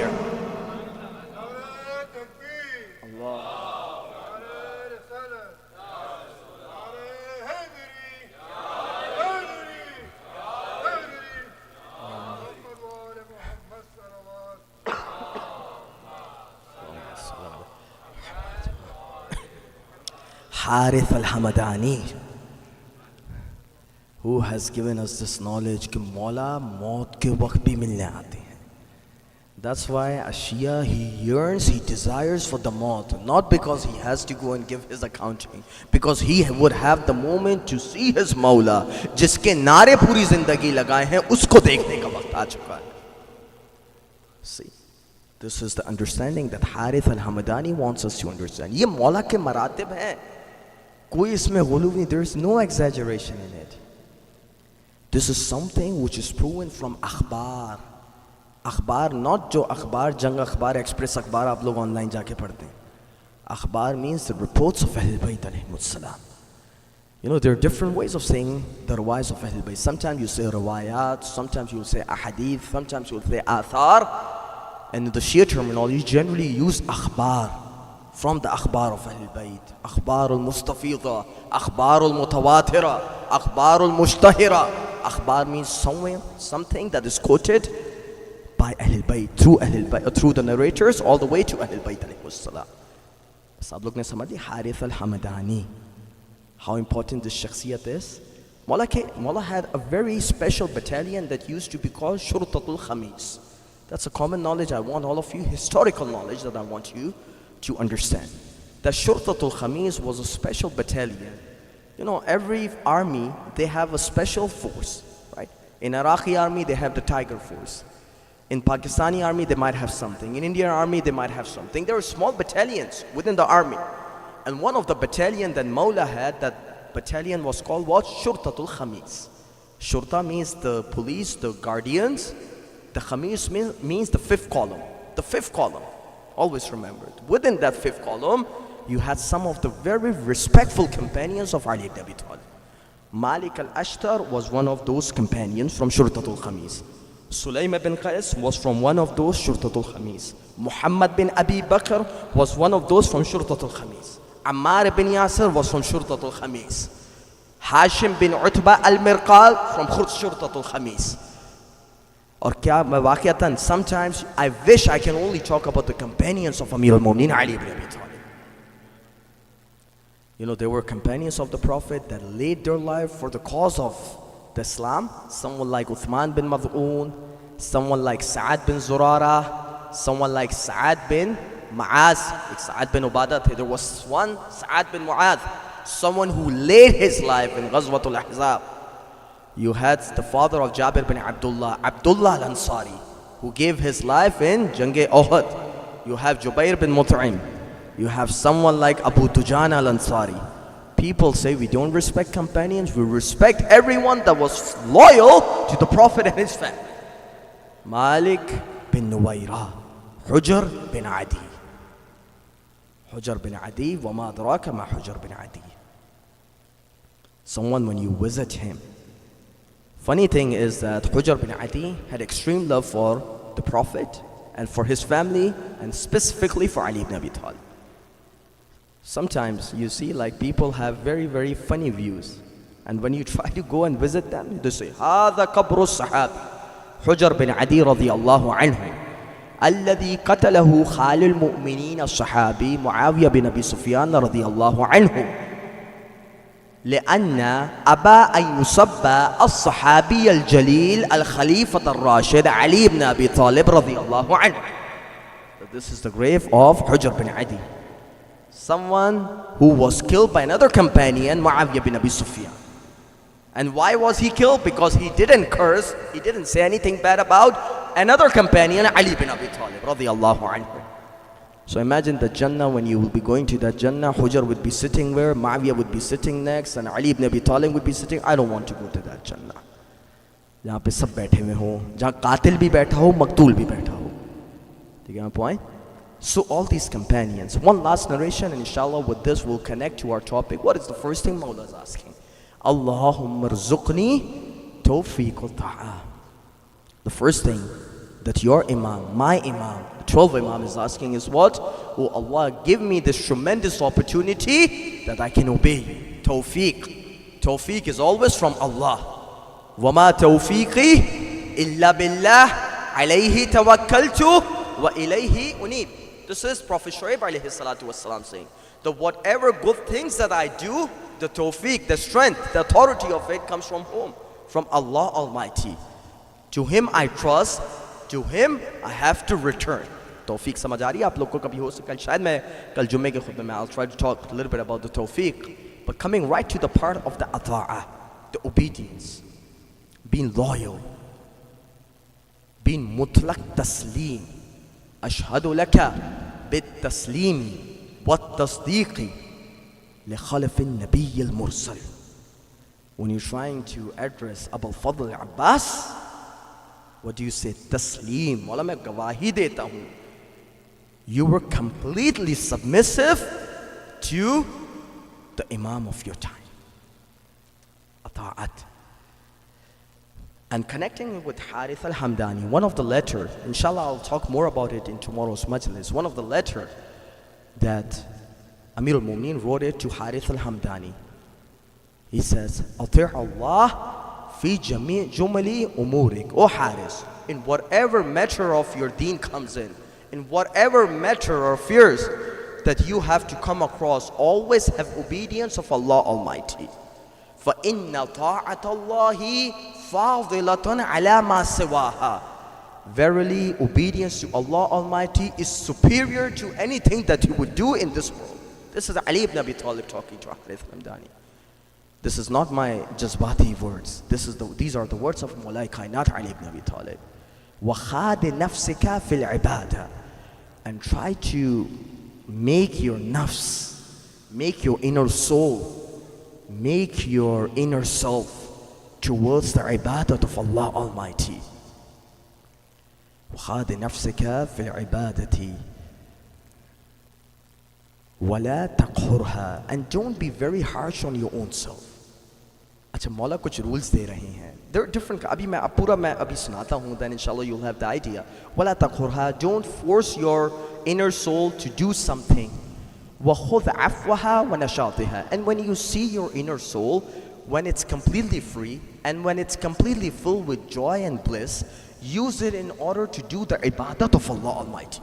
Harith al-Hamadani, who has given us this knowledge कि मौला मौत के वक्त भी मिलने आते हैं. That's why a Shia, he yearns, he desires for the maut, not because he has to go and give his accounting, because he would have the moment to see his Mawla, जिसके नारे पूरी जिंदगी लगाए हैं, उसको देखने का वक्त आ चुका है. See, this is the understanding that Harith al-Hamadani wants us to understand. ये मौला के मरातिब हैं, कोई इसमें गुलू नहीं, there is no exaggeration in it. This is something which is proven from akhbar. अखबार, not जो अखबार जंग अखबार एक्सप्रेस अखबार आप लोग ऑनलाइन जाके पढ़ते हैं. अखबार means the reports of Ahlul Bayt alayhimus salam. You know, there are different ways of saying the rawais of Ahlul Bayt. Sometimes you say rawayat, sometimes you will say ahadith, sometimes you will say athar. And in the Shia terminology, generally use akhbar from the akhbar of Ahlul Bayt. Akhbar al-mustafida, akhbar al-mutawatira, akhbar al-mushtahira. Akhbar means something that is quoted by Ahlul Bayt, through Ahlul Bayt, through the narrators, all the way to Ahlul Bayt alayhimus salam. So आप लोग ने समझ ली Harith al-Hamadani, how important this shakhsiyat is. Mawla had a very special battalion that used to be called Shurtatul Khamis. That's a common knowledge. I want all of you, historical knowledge that I want you to understand. The Shurtatul Khamis was a special battalion. You know, every army, they have a special force, right? In Iraqi army, they have the Tiger Force. In Pakistani army, they might have something. In Indian army, they might have something. There are small battalions within the army. And one of the battalion that Mawla had, that battalion was called what? Shurtatul Khamis. Shurta means the police, the guardians. The Khamis means the fifth column. The fifth column. Always remember it. Within that fifth column, you had some of the very respectful companions of Ali ibn Abi Talib. Malik al-Ashtar was one of those companions from Shurtatul Khamis. Sulaym ibn Qais was from one of those Shurtatul Khamis. Muhammad bin Abi Bakr was one of those from Shurtatul Khamis. Ammar ibn Yasir was from Shurtatul Khamis. Hashim bin Utba al-Mirqal from Shurtatul Khamis. Or kya mawaqiyatan, sometimes I wish I can only talk about the companions of Amir al-Mu'minin Ali ibn Abi Talib. You know, there were companions of the Prophet that laid their life for the cause of the Islam. Someone like Uthman bin Mad'un, someone like Sa'ad bin Zurara, someone like Sa'ad bin Mu'az, like Sa'ad bin Ubadah. There was one, Sa'ad bin Mu'adh, someone who laid his life in Ghazwatul Ahzab. You had the father of Jabir bin Abdullah, Abdullah al-Ansari, who gave his life in Jang-e Uhud. You have Jubair bin Mut'im. You have someone like Abu Dujana al-Ansari. People say we don't respect companions, we respect everyone that was loyal to the Prophet and his family. Malik bin Nuwayra, Hujr bin Adi. Hujr bin Adi, وَمَا أَدْرَاكَ مَا Hujr bin Adi. Someone when you visit him. Funny thing is that Hujr bin Adi had extreme love for the Prophet and for his family and specifically for Ali ibn Abi Talib. Sometimes you see like people have very, very funny views. And when you try to go and visit them, they say, هذا قبر الصحابي حجر بن عدي رضي الله عنه الذي قتله خال المؤمنين الصحابي معاوية بن أبي سفيان رضي الله عنه لأن أبى أن يصب الصحابي الجليل الخليفة الراشد علي بن أبي طالب رضي الله عنه. This is the grave of Hujr bin Adi. Someone who was killed by another companion, Muawiyah bin Abi Sufyan. And why was he killed? Because he didn't curse, he didn't say anything bad about another companion, Ali bin Abi Talib radiyallahu anhu. So imagine the Jannah, when you will be going to that Jannah, Hujr would be sitting where, Muawiyah would be sitting next, and Ali ibn Abi Talib would be sitting. I don't want to go to that Jannah. जहाँ पे सब बैठे हुए हों, जहाँ कातिल भी बैठा हो, मकतूल भी बैठा हो. Do you get my point? So all these companions. One last narration, and inshallah with this we'll connect to our topic. What is the first thing Mawla is asking? Allahumma rzuqni tawfiq ta'a. The first thing that your Imam, my Imam, 12 Imam is asking is what? Oh Allah, give me this tremendous opportunity that I can obey you. Tawfiq. Tawfiq is always from Allah. وَمَا تَوْفِيقِي إِلَّا بِاللَّهِ عَلَيْهِ تَوَكَّلْتُ وَإِلَيْهِ أُنِيبُ. This is Prophet Shuaib alayhi salatu wassalam saying. The whatever good things that I do, the tawfiq, the strength, the authority of it comes from whom? From Allah Almighty. To Him I trust, to Him I have to return. तौफीक समझ आ रही है आप लोग को? कभी हो सकता है शायद मैं कल जुम्मे के खुतबे में I'll try to talk a little bit about the tawfiq, but coming right to the part of the ata'ah, the obedience, being loyal, being mutlaq taslim, ashhadu laka bit taslimi wat tasdiqi li khalafin nabiy al mursal. When you're trying to address Abul Fadl Abbas, what do you say? Taslim. Wala main gawahi deta hu. You were completely submissive to the Imam of your time. Ata'at. And connecting with Harith al-Hamdani, one of the letters, inshallah I'll talk more about it in tomorrow's Majlis, one of the letters that Amir al-Mu'mineen wrote it to Harith al-Hamdani. He says, Ati' Allah fi jami' jumali umurik. O Haris, in whatever matter of your deen comes in whatever matter or affairs that you have to come across, always have obedience of Allah Almighty. فَإِنَّ طَاعَةَ اللَّهِ فَاضِلَةٌ عَلَى مَا سِوَاهَا. Verily, obedience to Allah Almighty is superior to anything that you would do in this world. This is Ali ibn Abi Talib talking to Harith al-Hamdani. This is not my jazbati words. These are the words of Mulai Kainat Ali ibn Abi Talib. وَخَادِ نَفْسِكَ فِي الْعِبَادَةِ. And try to make your nafs, make your inner soul, make your inner self towards the ibadat of Allah Almighty. وَخَادِ نَفْسِكَ فِي الْعِبَادَةِ وَلَا تَقْهُرْهَا. And don't be very harsh on your own self. अच्छा मौला कुछ rules दे रहे हैं. There are different. अभी मैं अभी सुनाता हूँ, then inshallah you'll have the idea. وَلَا تَقْهُرْهَا. Don't force your inner soul to do something. وَخُذْ عَفْوَهَا وَنَشَاطِهَا. And when you see your inner soul, when it's completely free and when it's completely filled with joy and bliss, use it in order to do the ibadat of Allah Almighty.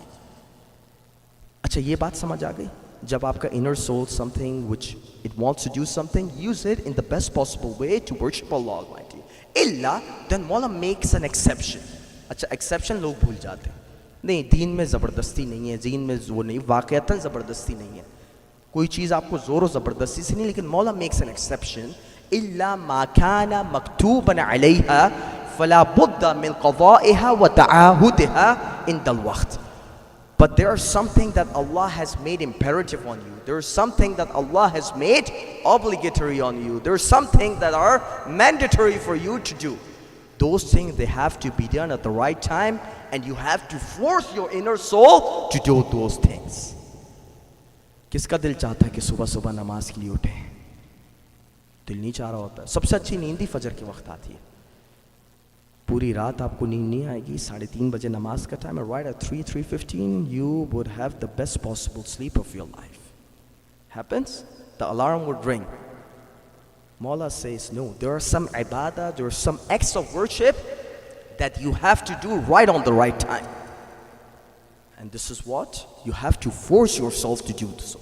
अच्छा ये बात समझ आ गई? जब आपका inner soul something which it wants to do something, use it in the best possible way to worship Allah Almighty. Illa, then Mawla makes an exception. अच्छा exception लोग भूल जाते हैं. नहीं, दीन में ज़बरदस्ती नहीं है, दीन में जोर नहीं, वाक़यतन ज़बरदस्ती नहीं है. कोई चीज़ आपको ज़ोर ज़बरदस्ती से नहीं, लेकिन Mawla makes an exception. إلا ما كان مكتوبا عليها فلا بد من قضائها وتعاهدها عند الوقت. But there is something that Allah has made imperative on you. There is something that Allah has made obligatory on you. There is something that are mandatory for you to do. Those things, they have to be done at the right time, and you have to force your inner soul to do those things. किसका दिल चाहता है कि सुबह सुबह नमाज के लिए उठे? दिल नहीं चाह रहा होता है. सबसे अच्छी नींद ही फजर के वक्त आती है. पूरी रात आपको नींद नहीं आएगी. 3:30 बजे नमाज का टाइम है. Right at 3:15 you would have the best possible sleep of your life. Happens, the alarm would ring. Mawla says no, there are some ibadah, there are some acts of worship that you have to do right on the right time. And this is what you have to force yourself to do. So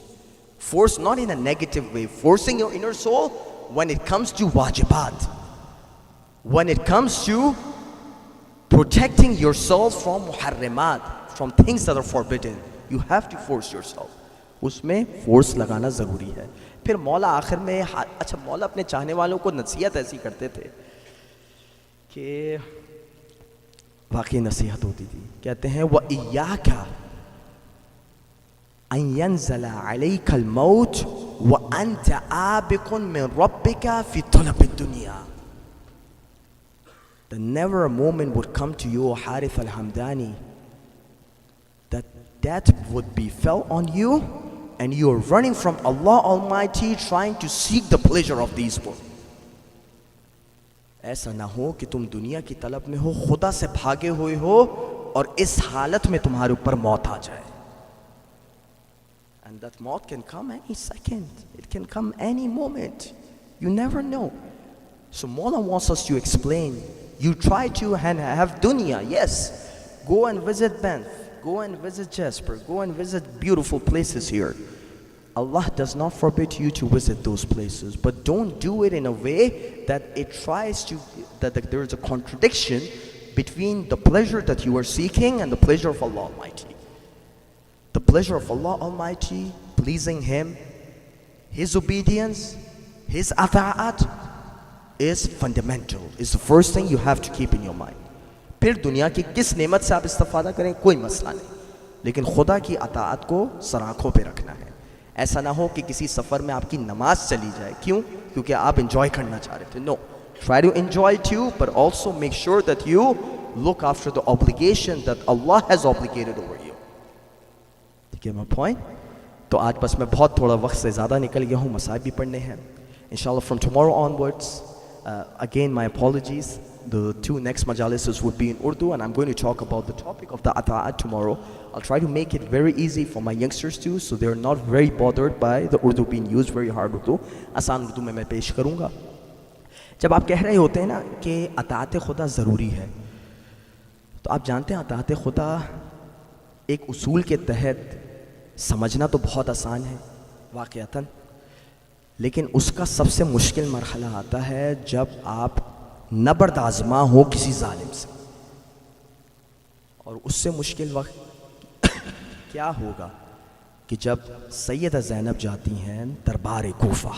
force not in a negative way, forcing your inner soul when it comes to wajibat, when it comes to protecting yourself from muharramat, from things that are forbidden. You have to force yourself. उसमें force लगाना ज़रूरी है. फिर मौला आखिर में अच्छा मौला अपने चाहने वालों को नसीहत ऐसी करते थे कि वाकई नसीहत होती थी. कहते हैं व इय्याका अन यंज़ला अलैका अल-मौत व अंत आबिकुन मिन रब्बिका फी तलब ad-दुनिया. That never a moment would come to you, O Harith al-Hamdani, that death would be fell on you and you are running from Allah Almighty trying to seek the pleasure of these world. ऐसा ना हो कि तुम दुनिया की तलब में हो, खुदा से भागे हुए हो और इस हालत में तुम्हारे ऊपर मौत आ जाए. And that maught can come any second. It can come any moment. You never know. So Mawla wants us to explain. You try to have dunya, yes. Go and visit Banff. Go and visit Jasper. Go and visit beautiful places here. Allah does not forbid you to visit those places, but don't do it in a way that it tries to, that there is a contradiction between the pleasure that you are seeking and the pleasure of Allah Almighty. The pleasure of Allah Almighty, pleasing Him, His obedience, His ata'at is fundamental, is the first thing you have to keep in your mind. پھر دنیا کی کس نعمت سے آپ استفادہ کریں کوئی مسئلہ نہیں, لیکن خدا کی اطاعت کو سر آنکھوں پہ رکھنا ہے. ایسا نہ ہو کہ کسی سفر میں آپ کی نماز چلی جائے. کیوں؟ کیونکہ آپ انجوائے کرنا چاہ رہے تھے. نو, try to enjoy too, but also make sure that you look after the obligation that Allah has obligated over you. ٹھیک ہے my point؟ تو آج بس میں بہت تھوڑا وقت سے زیادہ نکل گیا ہوں, مسائل بھی پڑھنے ہیں. Inshallah from tomorrow onwards, again my apologies, the two next majalises would be in Urdu, and I'm going to talk about the topic of the ata'at tomorrow. I'll try to make it very easy for my youngsters too, so they're not very bothered by the Urdu being used, very hard Urdu. آسان اردو میں پیش کروں گا. جب آپ کہہ رہے ہوتے ہیں نا کہ اطاعت خدا ضروری ہے, تو آپ جانتے ہیں اطاعت خدا ایک اصول کے تحت سمجھنا تو بہت آسان ہے واقعتاً, لیکن اس کا سب سے مشکل مرحلہ آتا ہے جب آپ نبرد آزما ہو کسی ظالم سے. اور اس سے مشکل وقت کیا ہوگا کہ جب سیدہ زینب جاتی ہیں دربار کوفہ.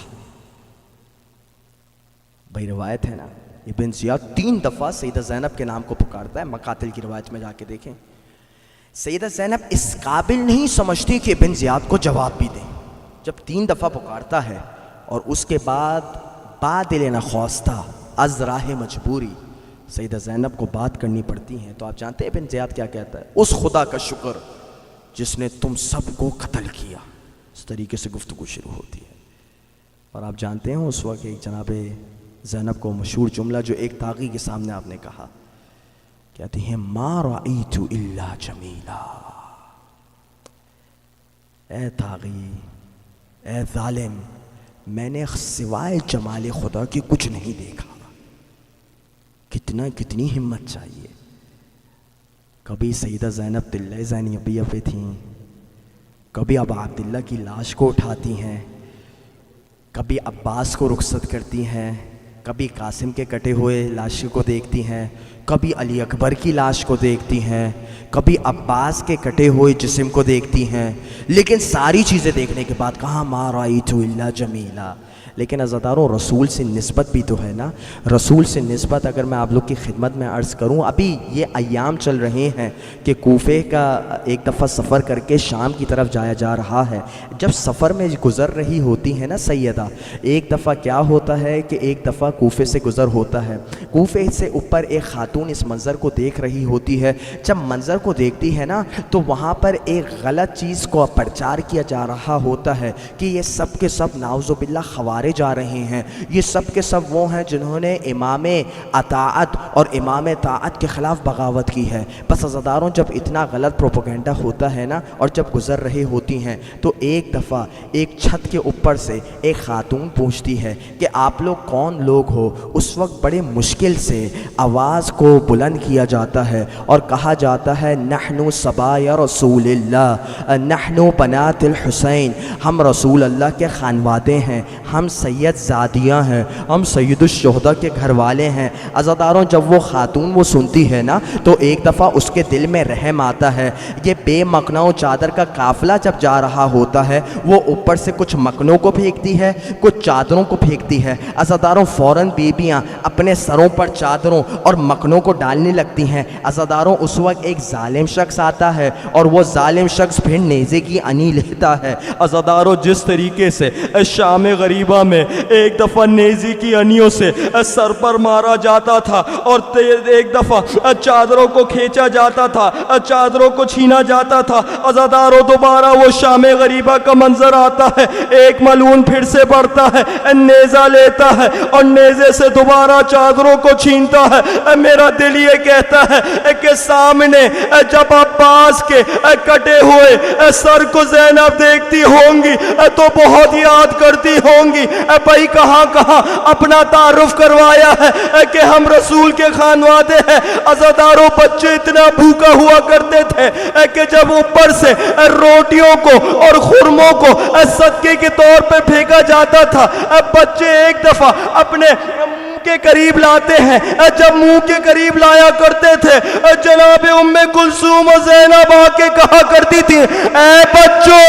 بھائی روایت ہے نا, ابن زیاد 3 دفعہ سیدہ زینب کے نام کو پکارتا ہے, مقاتل کی روایت میں جا کے دیکھیں. سیدہ زینب اس قابل نہیں سمجھتی کہ ابن زیاد کو جواب بھی دیں. جب 3 دفعہ پکارتا ہے اور اس کے بعد بادل نخواستہ از راہ مجبوری سیدہ زینب کو بات کرنی پڑتی ہیں, تو آپ جانتے ہیں ابن زیاد کیا کہتا ہے؟ اس خدا کا شکر جس نے تم سب کو قتل کیا. اس طریقے سے گفتگو شروع ہوتی ہے. اور آپ جانتے ہیں اس وقت ایک جناب زینب کو مشہور جملہ جو ایک طاغی کے سامنے آپ نے کہا, کہتی ہیں ما رأیت الا جمیلا. اے طاغی, اے ظالم, میں نے سوائے جمال خدا کی کچھ نہیں دیکھا. کتنی ہمت چاہیے. کبھی سیدہ زینب طلہ زینبیہ پہ تھیں, کبھی ابا عبداللہ کی لاش کو اٹھاتی ہیں, کبھی عباس کو رخصت کرتی ہیں, کبھی قاسم کے کٹے ہوئے لاش کو دیکھتی ہیں, کبھی علی اکبر کی لاش کو دیکھتی ہیں, کبھی عباس کے کٹے ہوئے جسم کو دیکھتی ہیں. لیکن ساری چیزیں دیکھنے کے بعد کہاں ما رأیت الا جمیلا. لیکن عزاداروں رسول سے نسبت بھی تو ہے نا. رسول سے نسبت اگر میں آپ لوگ کی خدمت میں عرض کروں, ابھی یہ ایام چل رہے ہیں کہ کوفے کا ایک دفعہ سفر کر کے شام کی طرف جایا جا رہا ہے. جب سفر میں گزر رہی ہوتی ہے نا سیدہ, ایک دفعہ کیا ہوتا ہے کہ ایک دفعہ کوفے سے گزر ہوتا ہے. کوفے سے اوپر ایک خاتون اس منظر کو دیکھ رہی ہوتی ہے. جب منظر کو دیکھتی ہے نا تو وہاں پر ایک غلط چیز کو پرچار کیا جا رہا ہوتا ہے کہ یہ سب کے سب نعوذ باللہ خوارج جا رہے ہیں, یہ سب کے سب وہ ہیں جنہوں نے امام اطاعت اور امام طاعت کے خلاف بغاوت کی ہے. بس عزاداروں جب اتنا غلط پروپیگنڈا ہوتا ہے نا, اور جب گزر رہی ہوتی ہیں, تو ایک دفعہ ایک چھت کے اوپر سے ایک خاتون پوچھتی ہے کہ آپ لوگ کون لوگ ہو. اس وقت بڑے مشکل سے آواز کو بلند کیا جاتا ہے اور کہا جاتا ہے نحن صبایا رسول اللہ, نحن بنات الحسین, ہم رسول اللہ کے خانوادے ہیں, ہم سید زادیاں ہیں, ہم سید الشہداء کے گھر والے ہیں. عزاداروں جب وہ خاتون وہ سنتی ہے نا تو ایک دفعہ اس کے دل میں رحم آتا ہے. یہ بے مکنوں چادر کا قافلہ جب جا رہا ہوتا ہے, وہ اوپر سے کچھ مکنوں کو پھینکتی ہے, کچھ چادروں کو پھینکتی ہے. عزاداروں فوراً بیبیاں اپنے سروں پر چادروں اور مکنوں کو ڈالنے لگتی ہیں. عزاداروں اس وقت ایک ظالم شخص آتا ہے اور وہ ظالم شخص پھر نیزے کی انی لیتا ہے. عزاداروں جس طریقے سے شام غریبہ میں ایک دفعہ نیزی کی انیوں سے سر پر مارا جاتا تھا اور ایک دفعہ چادروں کو کھینچا جاتا تھا, چادروں کو چھینا جاتا تھا. عزاداروں دوبارہ وہ شام غریبہ کا منظر آتا ہے, ایک ملعون پھر سے بڑھتا ہے, نیزہ لیتا ہے اور نیزے سے دوبارہ چادروں کو چھینتا ہے. میرا دل یہ کہتا ہے کہ سامنے جب عباس کے کٹے ہوئے سر کو زینب دیکھتی ہوں گی تو بہت یاد کرتی ہوں گی بھائی کہاں کہاں اپنا تعارف کروایا ہے کہ ہم رسول کے خانوادے ہیں. عزاداروں بچے اتنا بھوکا ہوا کرتے تھے کہ جب اوپر سے روٹیوں کو اور خرموں کو صدقے کے طور پہ پھینکا جاتا تھا, بچے ایک دفعہ اپنے کے قریب لاتے ہیں. جب منہ کے قریب لایا کرتے تھے جناب ام کلثوم و زینب آ کے کہا کرتی تھی, اے بچوں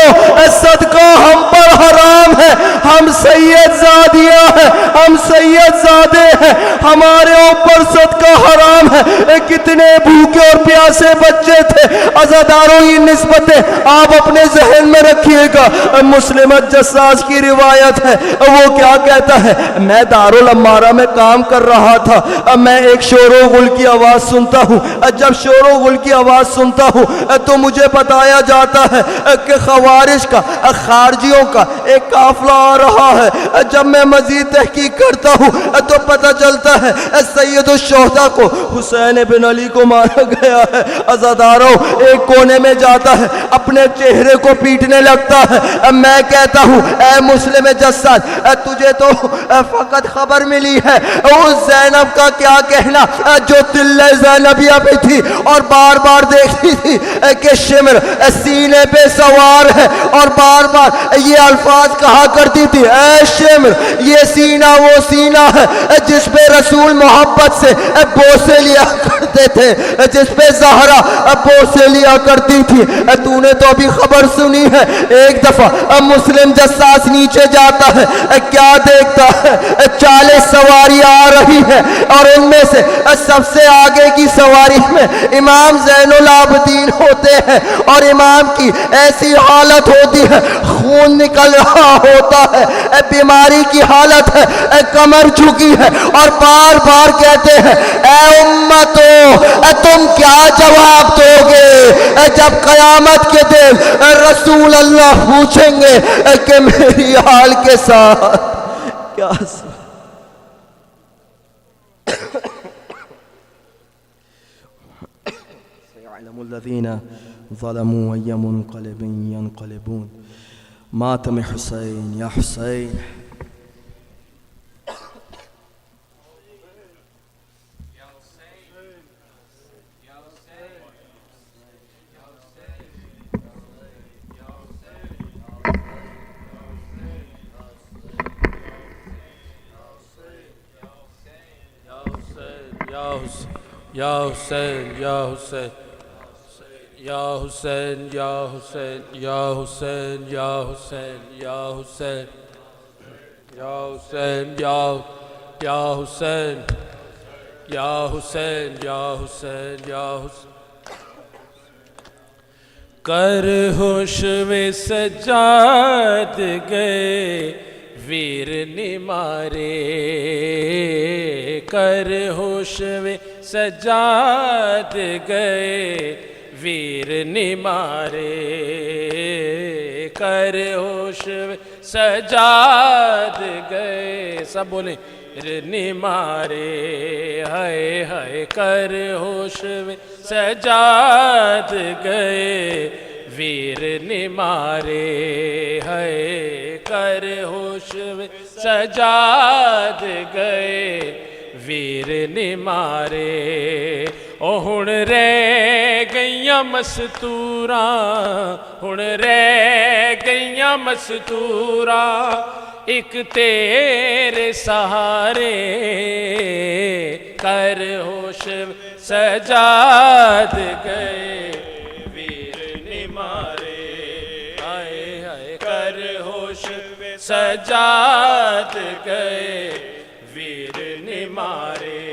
صدقہ ہم پر حرام ہے, ہم سید زادیاں ہیں, ہم سید زادے ہیں, ہمارے اوپر صدقہ حرام ہے. کتنے بھوکے اور پیاسے بچے تھے. عزاداروں یہ نسبتیں آپ اپنے ذہن میں رکھیے گا. مسلم جساس کی روایت ہے, وہ کیا کہتا ہے, میں دارالامارہ میں کام کر رہا تھا, میں ایک شور و غل کی آواز سنتا ہوں. جب شور و غل کی آواز سنتا ہوں تو مجھے بتایا جاتا ہے کہ خوارج کا, خارجیوں کا ایک قافلہ آ رہا ہے. جب میں مزید تحقیق کرتا ہوں تو پتہ چلتا ہے سید الشہداء کو, حسین بن علی کو مارا گیا ہے. عزاداروں ایک کونے میں جاتا ہے, اپنے چہرے کو پیٹنے لگتا ہے. میں کہتا ہوں اے مسلم جساس, تجھے تو فقط خبر ملی ہے اس زینب کا کیا کہنا جو دل زینبیہ پہ تھی اور بار بار دیکھتی تھی کہ شمر سینے پہ سوار ہے, اور بار بار یہ الفاظ کہا کرتی تھی, اے شمر یہ سینہ وہ سینہ ہے جس پہ رسول محبت سے بوسے لیا کرتے تھے, جس پہ زہرا بوسے لیا کرتی تھی. تو نے تو ابھی خبر سنی ہے. ایک دفعہ مسلم جساس نیچے جاتا ہے, کیا دیکھتا ہے 40 سواری آ رہی ہے اور ان میں سے سب سے آگے کی سواری میں امام زین العابدین ہوتے ہیں, اور امام کی ایسی حالت ہوتی ہے خون نکل رہا ہوتا ہے, بیماری کی حالت ہے, کمر جھکی ہے, اور بار بار کہتے ہیں اے امتو تم کیا جواب دو گے جب قیامت کے دن رسول اللہ پوچھیں گے کہ میری حال کے ساتھ کیا سيعلم الذين ظلموا أي منقلب ينقلبون. ماتم حسين يا حسين. یا حسین یا حسین یا حسین یا حسین یا حسین یا حسین یا حسین یا حسین یا حسین یا حسین یا حسین یا حسین. کر ہوش میں سجاد گئے ویر نمارے, کر ہوش میں سجاد گئے ویر نمارے, کر ہوش میں سجاد گئے, سب بولیں نمارے, ہائے ہائے کر ہوش میں سجاد گئے ویر نمارے, ہائے کر ہوش میں سجاد گئے ویر نمارے. او ہن رہ گئیاں مستوراں, ہن رہ گئیاں مستوراں ایک تیرے سہارے, کر ہوش سجاد گئے ویر نمارے, آئے آئے کر ہوش سجاد گئے ویر نمارے.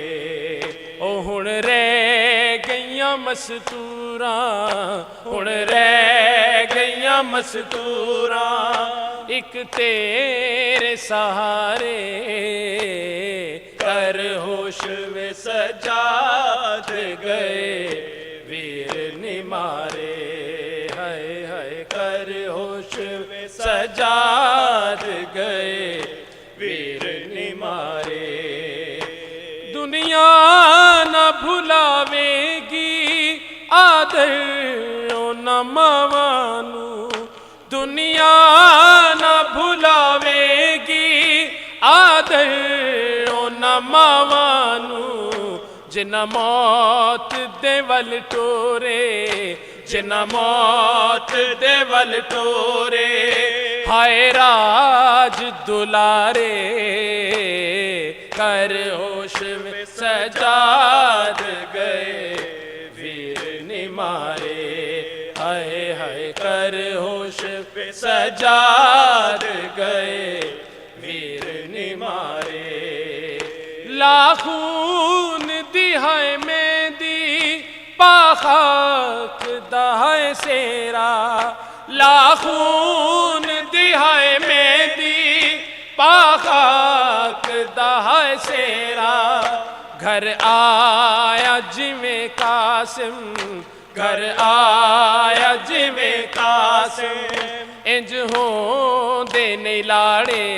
او ہن رہ گئیاں مستوراں, ہن رہ گئیاں مستوراں ایک تیرے سہارے, کر ہوش میں سجاد گئے ویر نمارے, ہائے ہائے کر ہوش میں سجاد گئے ویر نمارے. دنیا نہ بھلاوے گی آدر و نہ موانو, دنیا نہ بھلاوے گی جنا ماوانو جنا موت دے ول ٹورے جنا موت دے ول ٹورے ہائے راج دلارے کر ہوش میں سجاد گئے ویر نمارے ہائے ہائے کر ہوش میں سجاد گئے ویر نمارے لاخون دہائے مہدی پاخاک دہائے سیرا لاخون دہائے مہدی پاخاک دہائے سیرا گھر آیا جویں قاسم گھر آیا جویں قاسم انج ہوں دے نہیں لاڑے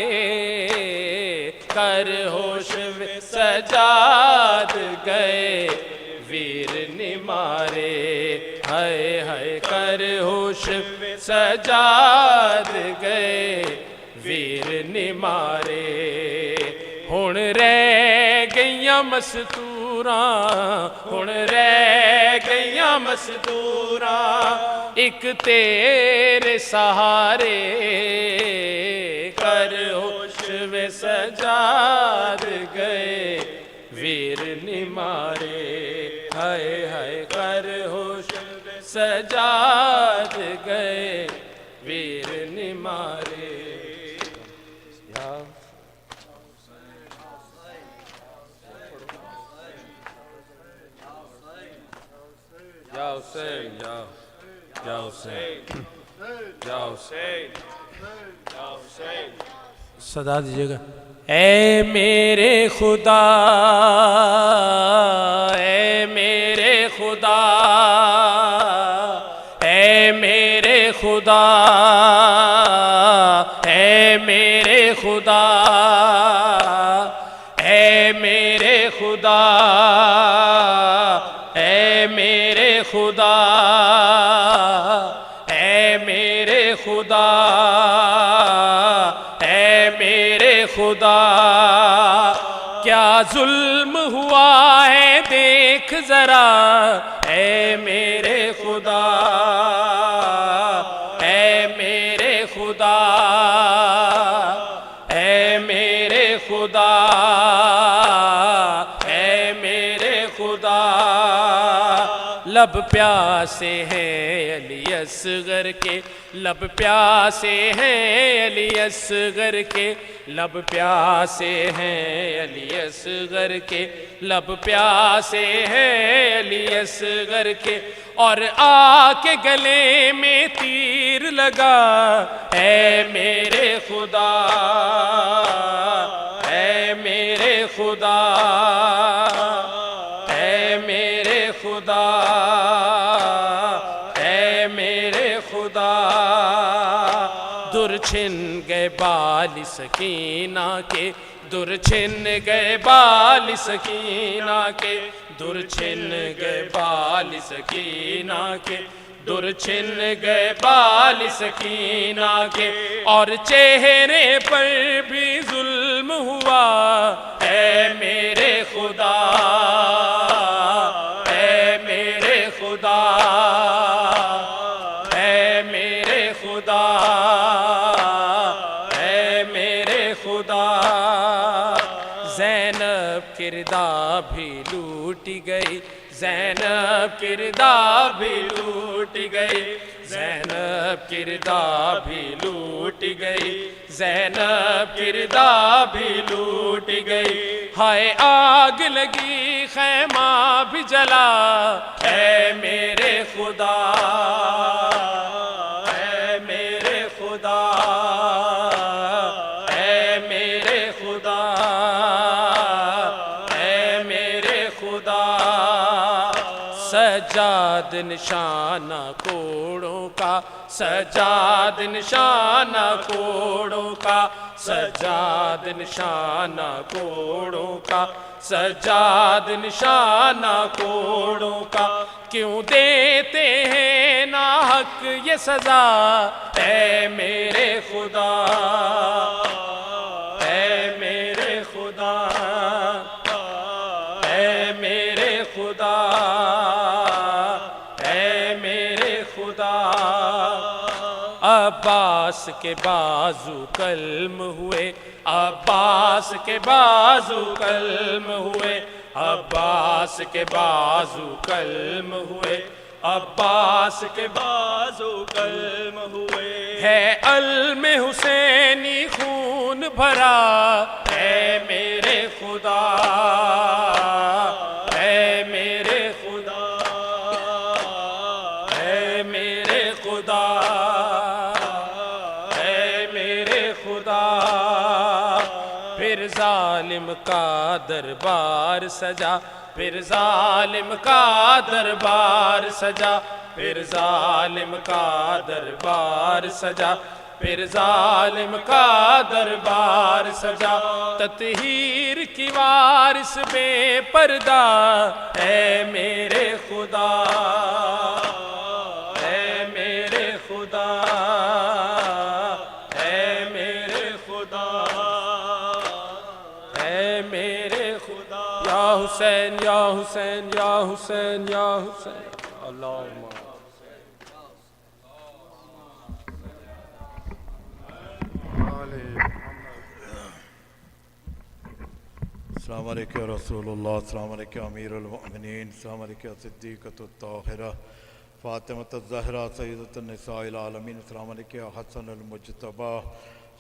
کر ہوش میں سجاد گئے ویر نمارے ہائے ہائے کر ہوش میں سجاد گئے ویر نمارے ہن رہ گئیاں مستوراں ہن رہ گئیاں مستوراں ایک تیرے سہارے کر ہوش میں سجاد گئے ویر نمارے ہائے ہائے کر ہوش میں سجاد گئے ویر نمارے یا حسین یا حسین یا حسین یا حسین صدا دیجیے گا اے میرے خدا اے میرے خدا اے میرے خدا اے میرے خدا اے میرے خدا اے میرے خدا اے میرے خدا اے میرے خدا کیا ظلم ہوا ہے دیکھ ذرا اے میرے خدا اے میرے خدا اے میرے خدا اے میرے خدا لب پیاسے ہیں علی اصغر کے لب پیاسے ہیں علی اصغر کے لب پیاسے ہیں علی اصغر کے لب پیاسے ہیں علی اصغر کے اور آ کے گلے میں تیر لگا اے میرے خدا اے میرے خدا اے میرے خدا اے میرے خدا در چھن گئے بال سکینہ کے در چھن گئے بال سکینہ کے در چھن گئے بال سکینہ کے در چھن گئے بال سکینہ کے اور چہرے پر بھی ظلم ہوا اے میرے خدا اے میرے خدا اے میرے خدا اے میرے خدا زینب کردہ بھی لوٹ گئی زینب کردہ بھی لوٹ گئی زینب کردہ بھی لوٹ گئی زینب کردہ بھی لوٹ گئی ہائے آگ لگی خیمہ بھی جلا اے میرے خدا اے میرے خدا اے میرے خدا اے میرے خدا سجاد نشانہ کوڑوں کا سجاد نشانہ کوڑوں کا سجاد نشانہ کوڑوں کا سجاد نشانہ کوڑوں کا کیوں دیتے ہیں ناحق یہ سزا اے میرے خدا اے میرے خدا عباس کے بازو کلم ہوئے، عباس کے بازو کلم ہوئے، عباس کے بازو کلم ہوئے، عباس کے بازو کلم ہوئے۔ ہے علم حسینی خون بھرا، اے میرے خدا، اے میرے خدا، اے میرے خدا، اے میرے خدا۔ پھر ظالم کا دربار سجا، پھر ظالم کا دربار سجا، پھر ظالم کا دربار سجا، پھر ظالم کا دربار سجا۔ تطہیر کی وارث بے پردہ، اے میرے خدا، اے میرے خدا، اے میرے خدا، اے میرے خدا۔ یا حسین یا حسین یا حسین یا حسین، اللہم السلام علیکم رسول اللہ، السلام علیکم امیر المؤمنین، السلام علیکم صدیقۃ الطاہرہ فاطمۃ الزہرا سیدۃ النساء العالمین، السلام علیکم حسن المجتبیٰ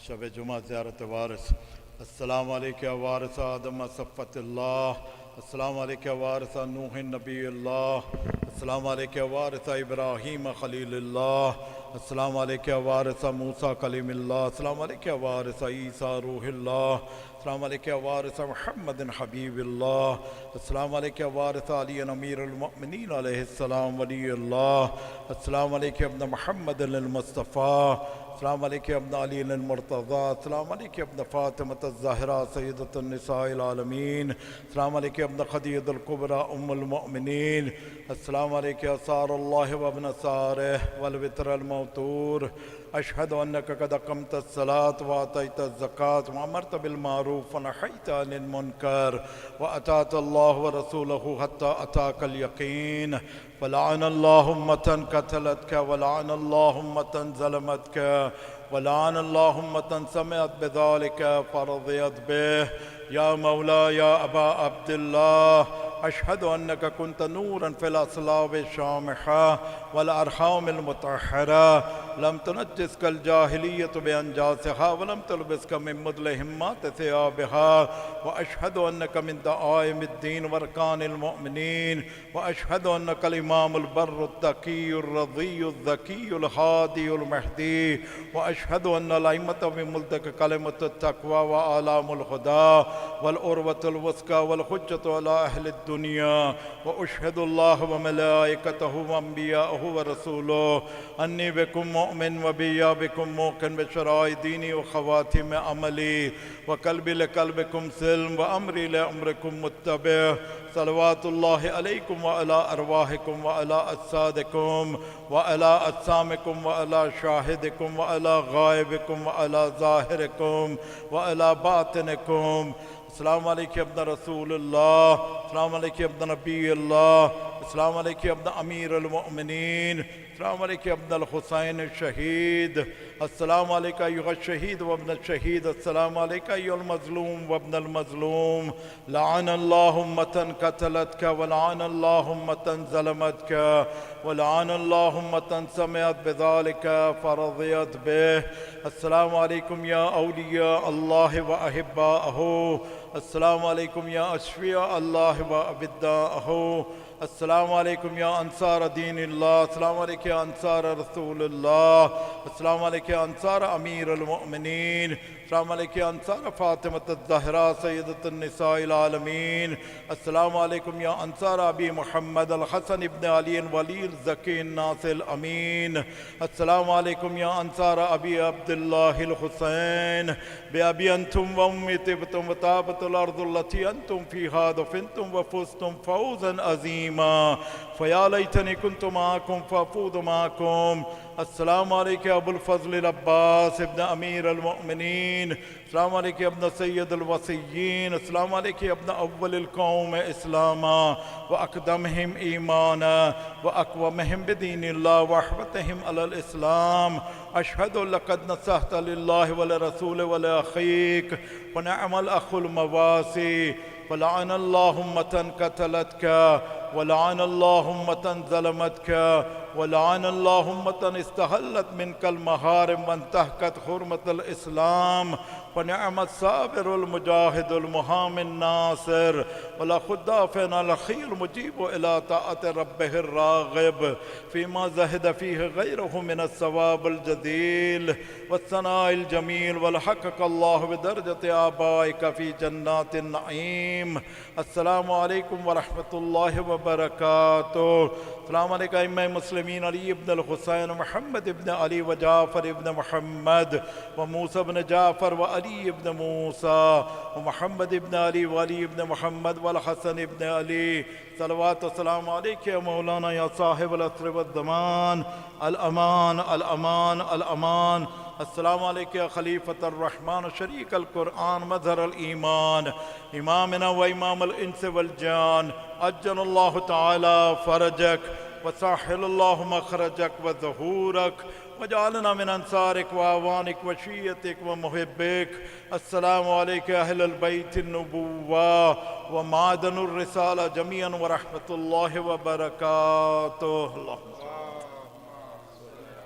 شب جمعہ زیارت وارث، السلام علیکم وارث آدم صفت اللہ، السلام علیکم وارث نوح نبی اللہ، السلام علیکم وارث ابراہیم خلیل اللہ، السلام علیکم وارث موسیٰ کلیم اللہ، السلام علیکم وارث عیسیٰ روح اللہ، السلام علیکم وارث محمد حبیب اللہ، السلام علیکم وارث علی امیر المؤمنین علیہ السلام ولی اللہ، السلام علیکم ابن محمد المصطفیٰ، السلام علیکم ابن علی المرتضیٰ، السلام علیکم ابن فاطمۃ الزہرا سیدۃ النساء العالمین، السلام علیکم ابن خدیجہ الکبریٰ ام المؤمنین، السلام علیکم اسار اللہ وابن سارہ والوتر الموتور، اشہد انک قد اقمت الصلاة وآتیت الزکاة وامرت بالمعروف ونہیت عن المنکر وأطعت اللہ ورسولہ حتی اتاک الیقین، ولعن اللہ امة قتلتک ولعن اللہ امة ظلمتک ولعن اللہ امة سمعت بذلک فرضیت بہ، یا مولا یا ابا عبداللہ اشہد انک کنت نورا فی الاصلاب الشامخہ والارحام المطہرہ، لم تنجسک الجاہلیت بانجاسہا ولم تلبسک من مدلہمات ثیابہا، واشہد انک من دعائم الدین وارکان المؤمنین، واشہد انک الامام البر التقی الرضی الذکی الہادی المہدی، واشہد ان الائمۃ من ملتک کلمۃ التقوی واعلام الہدی والعروۃ الوثقی والحجۃ علی اہل الدنیا، واشہد اللہ وملائکتہ وانبیاءہ ورسولہ انی بکم مؤمن وبیا بکم موقن بشرائع دینی وخواتم عملی، وقلبی لقلبکم سلم وامری لامرکم متبع، صلوات اللہ علیکم وعلی ارواحکم وعلی اجسادکم وعلی اجسامکم وعلی شاہدکم وعلی غائبکم وعلی ظاہرکم وعلی باطنکم۔ السلام علیکم ابن رسول اللہ، السلام علیکم ابن نبی اللہ، السلام علیکم ابن امیر المؤمنین، السلام علیکم ابن الحسین الشہید، السلام علیکم ایھا الشہید وابن الشہید، السلام علیکم ایھا المظلوم وابن المظلوم، لعن اللہ امة قتلتک ولعن اللہ امة ظلمتک ولعن اللہ امة سمعت بذلک فرضیت بہ۔ السلام علیکم یا اولیاء اللہ و احباءہ، السلام علیکم یا اشفیاء اللہ و ابداءہ، السلام علیکم یا انصار دین اللہ، السلام علیکم یا انصار رسول اللہ، السلام علیکم یا انصار امیر المؤمنین، السلام علیکم یا انصار فاطمۃ الزہرا سیدۃ النساء العالمین، السلام علیکم یا انصار ابی محمد الحسن ابن علی ولی الزکی الناصر الامین، السلام علیکم یا انصار ابی عبداللہ الحسین، بأبی انتم و امی طبتم و طابت الارض التي انتم فیہا دفنتم و فزتم فوزا عظیما، فیا لیتنی کنت معکم فافوز معکم، السلام علیکم ابو الفضل العباس ابن امیر المؤمنین، السلام علیکم ابن سید الوصیین، السلام علیکم ابن اول القوم اسلاما واقدمہم ایمانا واقومہم بدین اللہ واحوتہم علی الاسلام، اشہد لقد نصحت للہ ولرسول ولأخیک ونعم الاخ المواسی، ولعن اللہ امة قتلتك ولعن اللہ امة ظلمتك ولعن اللہ امة استحلت منك المحارم وانتهكت حرمة الاسلام، ونعم الصابر المجاهد المحام الناصر، ولا خدافنا الأخي المجيب إلى طاعة ربه الراغب فيما زهد فيه غيره من الثواب الجزيل والثناء الجميل، والحقق الله بدرجة آبائك في جنات النعيم. السلام عليكم ورحمة الله وبركاته. السلام علیکم ائمہ مسلمین علی ابن الحسین محمد ابن علی و جعفر ابن محمد و موسیٰ ابن جعفر و علی ابن موسیٰ و محمد ابن علی و علی ابن محمد والحسن ابن علی، صلوات و سلام علیکہ یا مولانا یا صاحب العصر والزمان، الامان الامان الامان. السلام علیکم یا خلیفۃ الرحمن شریک القرآن مظہر الایمان، امامنا و امام الانس والجان، عجل اللہ تعالی فرجک وساحل اللہ مخرجک وظہورک وجعلنا من انصارک واعوانک وشیعتک ومحبک. السلام علیکم اہل البیت النبوہ ومعدن الرسالہ جمیعا ورحمۃ اللہ وبرکاتہ. اللہم